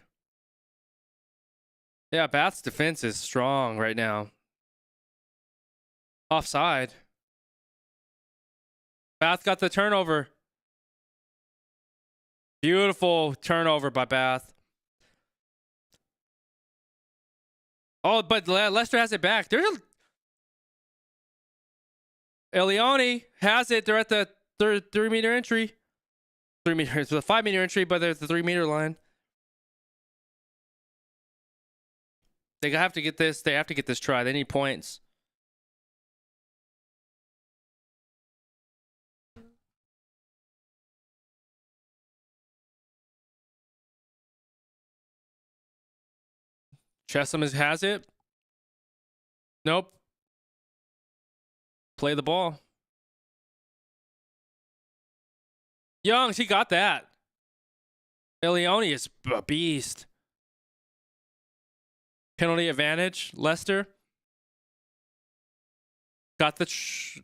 Yeah, Bath's defense is strong right now. Offside. Bath got the turnover. Beautiful turnover by Bath. Oh, but Leicester has it back. There's Elioni has it. They're at the 3-meter entry. 3 meters. The 5-meter entry, but they're at the 3-meter line. They have to get this. They have to get this try. They need points. Chesham has it. Nope. Play the ball. Youngs, he got that. Elioni is a beast. Penalty advantage. Leicester. Got the...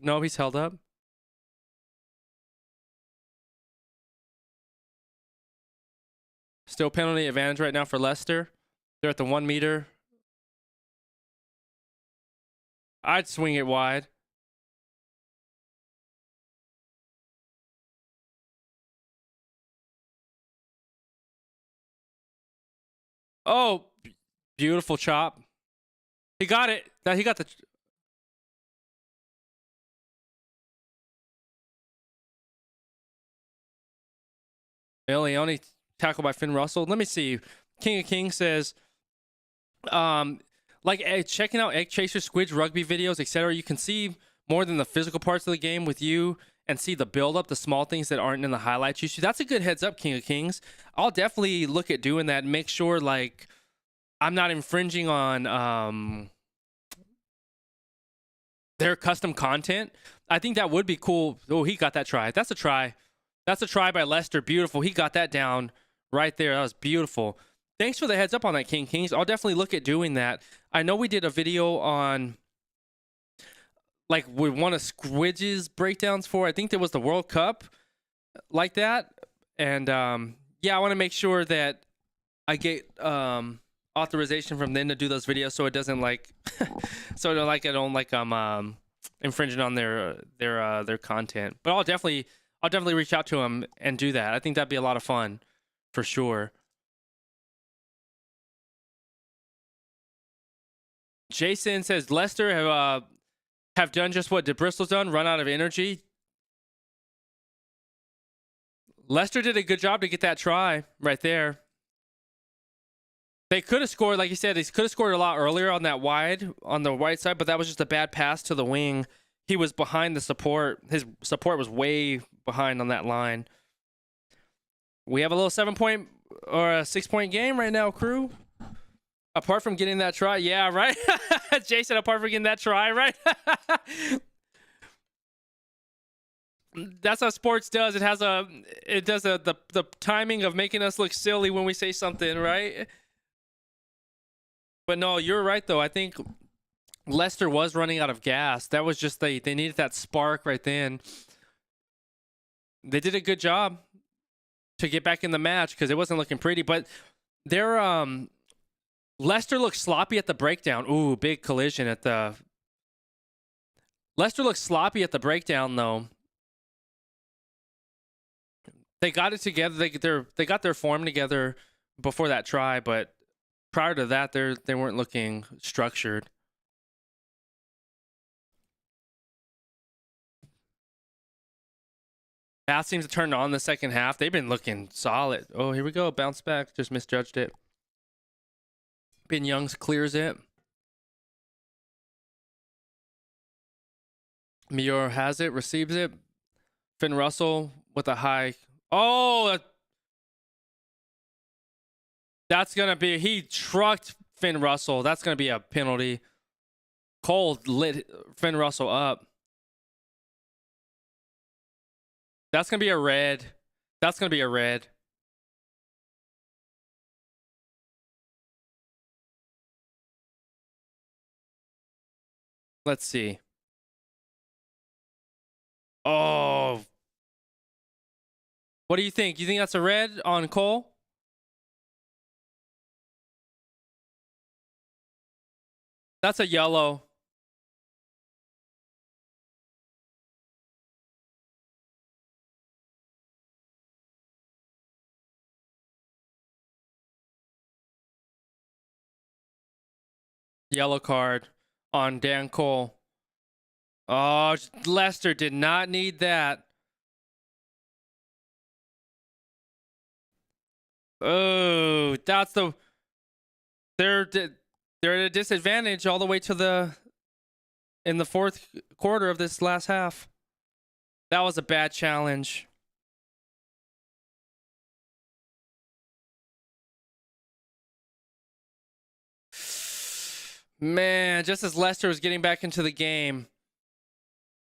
no, he's held up. Still penalty advantage right now for Leicester. They're at the 1-meter. I'd swing it wide. Oh, Beautiful chop. He got it. He got the... Leone tackled by Finn Russell. Let me see. King of Kings says, like checking out Egg Chaser, Squid's rugby videos, etc. You can see more than the physical parts of the game with you and see the build up, the small things that aren't in the highlights you see. That's a good heads up, King of Kings. I'll definitely look at doing that and make sure like I'm not infringing on their custom content. I think that would be cool. Oh, he got that try. That's a try. That's a try by Leicester. Beautiful. He got that down right there. That was beautiful. Thanks for the heads up on that, King Kings. I'll definitely look at doing that. I know we did a video on like one of Squid's breakdowns for, I think there was the World Cup like that. And yeah, I want to make sure that I get authorization from them to do those videos so it doesn't like so like I don't like I'm infringing on their content. But I'll definitely reach out to them and do that. I think that'd be a lot of fun for sure. Jason says Leicester have done just what DeBristol's done, run out of energy. Leicester did a good job to get that try right there. They could have scored, like you said, they could have scored a lot earlier on that wide, on the right side, but that was just a bad pass to the wing. He was behind the support. His support was way behind on that line. We have a little 7-point or a 6-point game right now, Qrew. Apart from getting that try, yeah, right? Jason, apart from getting that try, right? That's how sports does. It does the timing of making us look silly when we say something, right? But no, you're right though. I think Leicester was running out of gas. That was just they needed that spark right then. They did a good job to get back in the match because it wasn't looking pretty. But their Leicester looked sloppy at the breakdown. Ooh, big collision at the... Leicester looked sloppy at the breakdown, though. They got it together. They got their form together before that try, but prior to that, they weren't looking structured. Pass seems to turn on the second half. They've been looking solid. Oh, here we go. Bounce back. Just misjudged it. Ben Youngs clears it. Mior has it, receives it. Finn Russell with a high. Oh, that's going to be... He trucked Finn Russell. That's going to be a penalty. Cole lit Finn Russell up. That's going to be a red. That's going to be a red. Let's see. Oh. What do you think? You think that's a red on Cole? That's a yellow. Yellow card on Dan Cole. Oh, Leicester did not need that. Oh, that's the... They're at a disadvantage all the way to in the fourth quarter of this last half. That was a bad challenge. Man, just as Leicester was getting back into the game,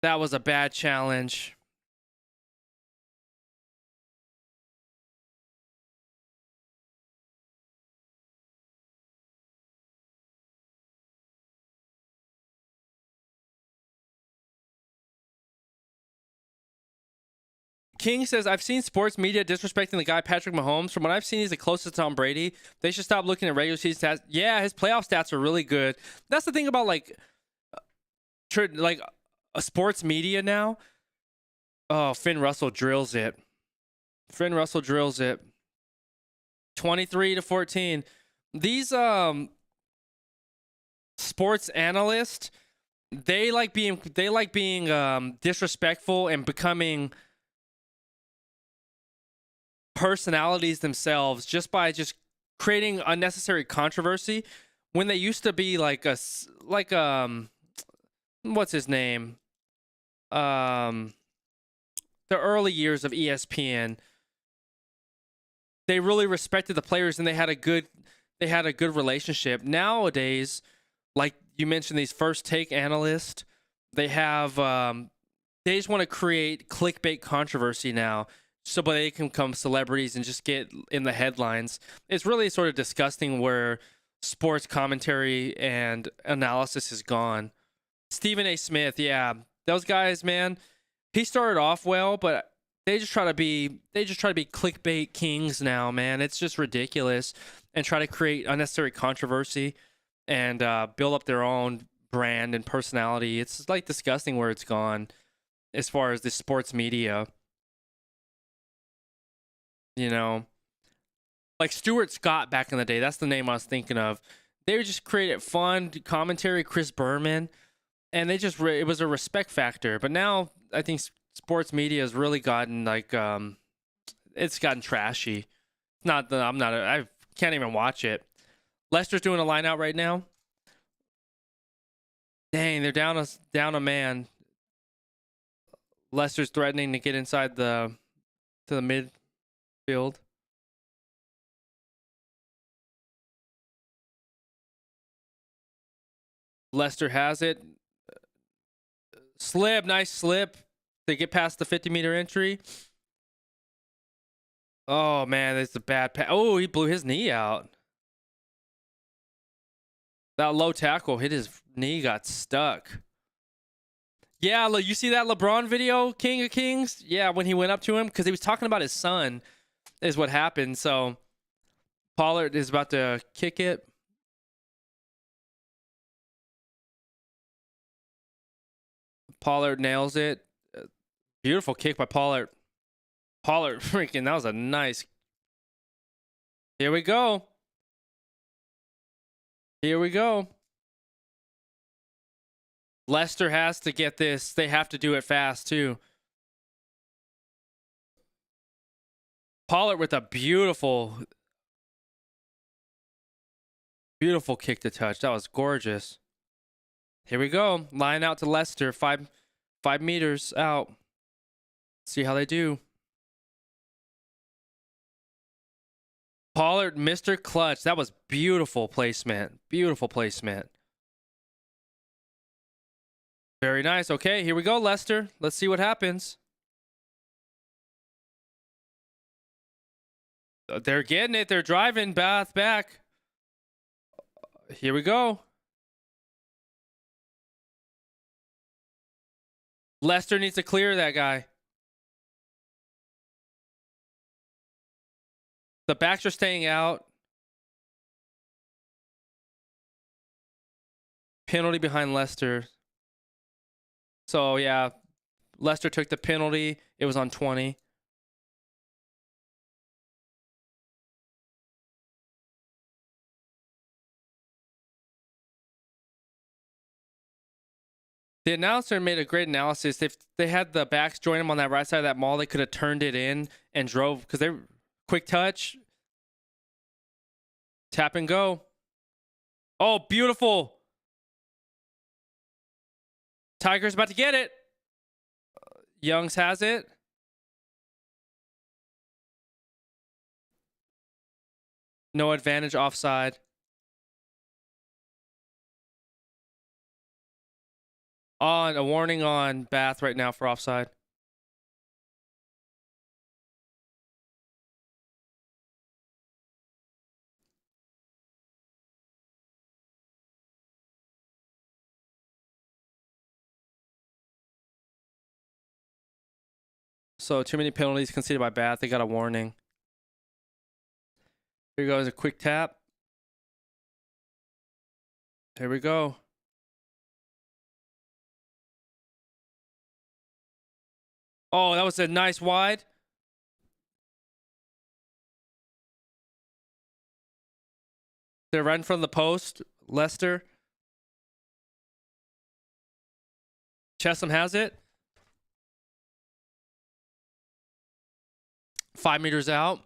that was a bad challenge. King says, I've seen sports media disrespecting the guy Patrick Mahomes. From what I've seen, he's the closest to Tom Brady. They should stop looking at regular season stats. Yeah, his playoff stats are really good. That's the thing about like a sports media now. Oh, Finn Russell drills it. Finn Russell drills it. 23-14. These sports analyst, they like being disrespectful and becoming personalities themselves just by just creating unnecessary controversy when they used to be like what's his name, the early years of ESPN. They really respected the players and they had a good relationship. Nowadays, like you mentioned, these first take analysts, they have they just want to create clickbait controversy now, so but they can become celebrities and just get in the headlines. It's really sort of disgusting where sports commentary and analysis is gone. Stephen A. Smith, yeah, those guys, man. He started off well, but they just try to be clickbait kings now, man. It's just ridiculous, and try to create unnecessary controversy and build up their own brand and personality. It's like disgusting where it's gone as far as the sports media. You know, like Stuart Scott back in the day. That's the name I was thinking of. They just created fun commentary. Chris Berman, and they just it was a respect factor. But now I think sports media has really gotten like it's gotten trashy. Not that I can't even watch it. Leicester's doing a line out right now. Dang, they're down a man. Leicester's threatening to get inside to the midfield. Leicester has it. Slip, nice slip. They get past the 50-meter entry. Oh man, that's a bad pass. Oh, he blew his knee out. That low tackle hit his knee, got stuck. Yeah, you see that LeBron video, King of Kings? Yeah, when he went up to him, because he was talking about his son, is what happened. So Pollard is about to kick it. Pollard nails it. Beautiful kick by Pollard. Pollard, freaking, that was a nice. Here we go. Here we go. Leicester has to get this. They have to do it fast, too. Pollard with a beautiful kick to touch. That was gorgeous. Here we go. Line out to Leicester. 5 meters out. See how they do. Pollard, Mr. Clutch. That was beautiful placement. Beautiful placement. Very nice. Okay, here we go, Leicester. Let's see what happens. They're getting it. They're driving Bath back. Here we go. Leicester needs to clear that guy. The backs are staying out. Penalty behind Leicester. So, yeah, Leicester took the penalty. It was on 20. The announcer made a great analysis. If they had the backs join them on that right side of that maul, they could have turned it in and drove, because they quick touch. Tap and go. Oh, beautiful. Tiger's about to get it. Youngs has it. No advantage, offside. On a warning on Bath right now for offside. So too many penalties conceded by Bath. They got a warning. Here goes a quick tap. Here we go. Oh, that was a nice wide. They're right in front of the post. Leicester. Chesham has it. 5 meters out.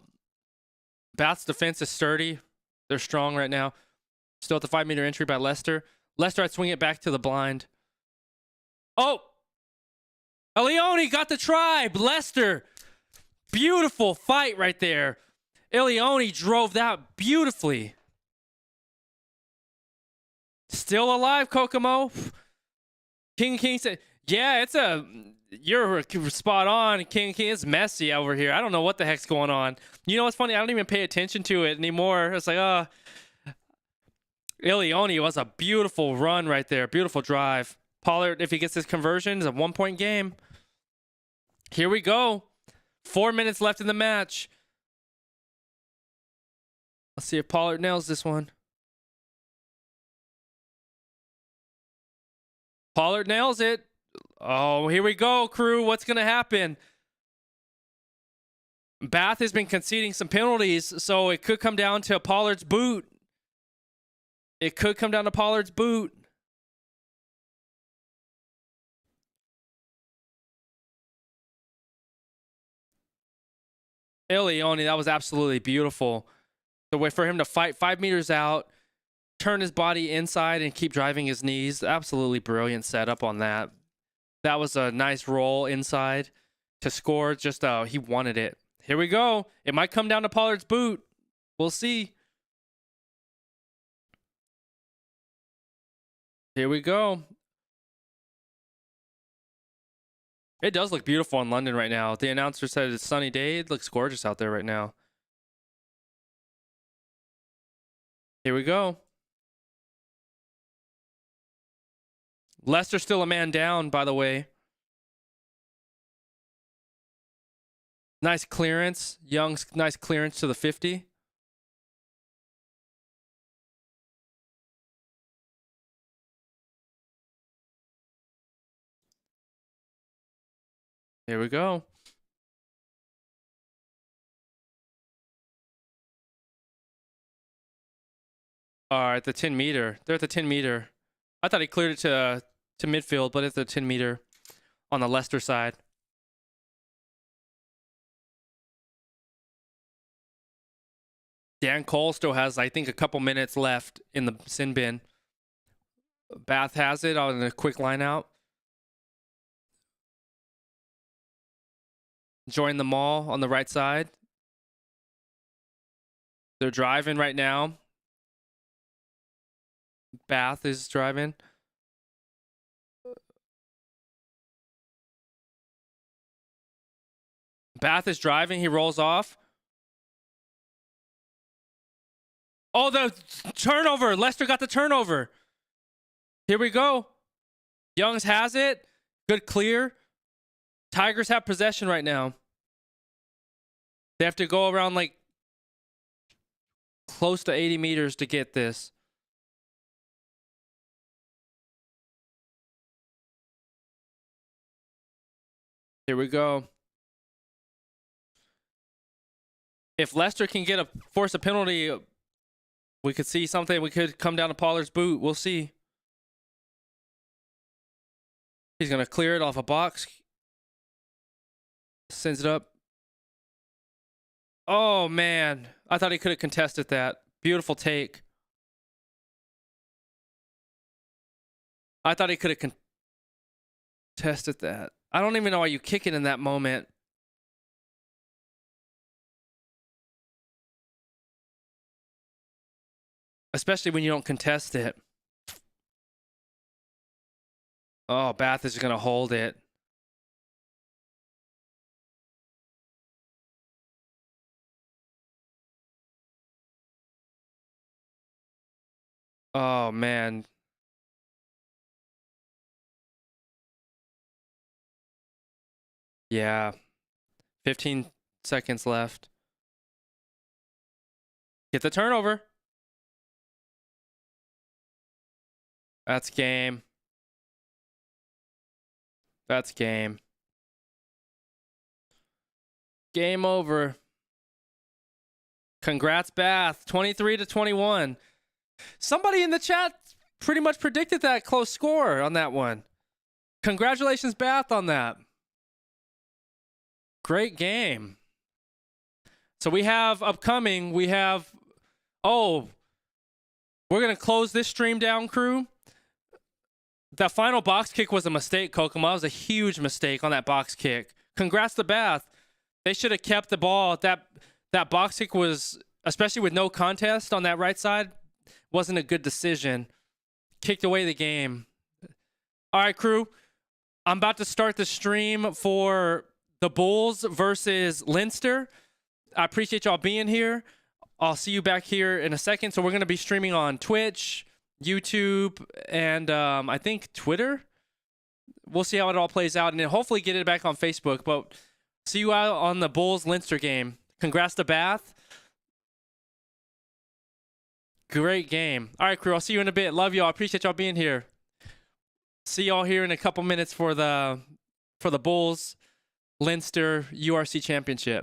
Bath's defense is sturdy. They're strong right now. Still at the 5 meter entry by Leicester. Leicester, I'd swing it back to the blind. Oh! Ilioni got the try. Leicester. Beautiful fight right there. Ilioni drove that beautifully. Still alive, Kokomo. King said, yeah, you're spot on. King, it's messy over here. I don't know what the heck's going on. You know what's funny? I don't even pay attention to it anymore. It's like, Ilioni was a beautiful run right there. Beautiful drive. Pollard, if he gets his conversion, is a 1-point game. Here we go. 4 minutes left in the match. Let's see if Pollard nails this one. Pollard nails it. Oh, here we go, Qrew. What's going to happen? Bath has been conceding some penalties, so it could come down to Pollard's boot. It could come down to Pollard's boot. Ilioni, that was absolutely beautiful. The way for him to fight 5 meters out, turn his body inside and keep driving his knees. Absolutely brilliant setup on that. That was a nice roll inside to score. Just he wanted it. Here we go. It might come down to Pollard's boot. We'll see. Here we go. It does look beautiful in London right now. The announcer said it's a sunny day. It looks gorgeous out there right now. Here we go. Leicester still a man down, by the way. Nice clearance. Young's nice clearance to the 50. Here we go. All right, the 10 meter. They're at the 10 meter. I thought he cleared it to midfield, but it's the 10 meter on the Leicester side. Dan Cole still has, I think, a couple minutes left in the sin bin. Bath has it on a quick line out. Join the mall on the right side. They're driving right now. Bath is driving. Bath is driving. He rolls off. Oh, the turnover. Leicester got the turnover. Here we go. Youngs has it. Good clear. Tigers have possession right now. They have to go around like close to 80 meters to get this. Here we go. If Leicester can force a penalty, we could see something. We could come down to Pollard's boot. We'll see. He's going to clear it off a box. Sends it up. Oh, man. I thought he could have contested that. Beautiful take. I thought he could have contested that. I don't even know why you kick it in that moment. Especially when you don't contest it. Oh, Bath is going to hold it. Oh, man. Yeah. 15 seconds left. Get the turnover. That's game. That's game. Game over. Congrats, Bath. 23-21. Somebody in the chat pretty much predicted that close score on that one. Congratulations, Bath, on that. Great game. So we have upcoming, we're going to close this stream down, Qrew. That final box kick was a mistake, Kokomo. It was a huge mistake on that box kick. Congrats to Bath. They should have kept the ball. That box kick was, especially with no contest on that right side, wasn't a good decision. Kicked away the game. All right, Qrew. I'm about to start the stream for the Bulls versus Leicester. I appreciate y'all being here. I'll see you back here in a second. So we're going to be streaming on Twitch, YouTube, and I think Twitter. We'll see how it all plays out, and then hopefully get it back on Facebook. But see you out on the Bulls-Leicester game. Congrats to Bath. Great game. All right, Qrew. I'll see you in a bit. Love y'all. Appreciate y'all being here. See y'all here in a couple minutes for the Bulls-Leicester URC Championship.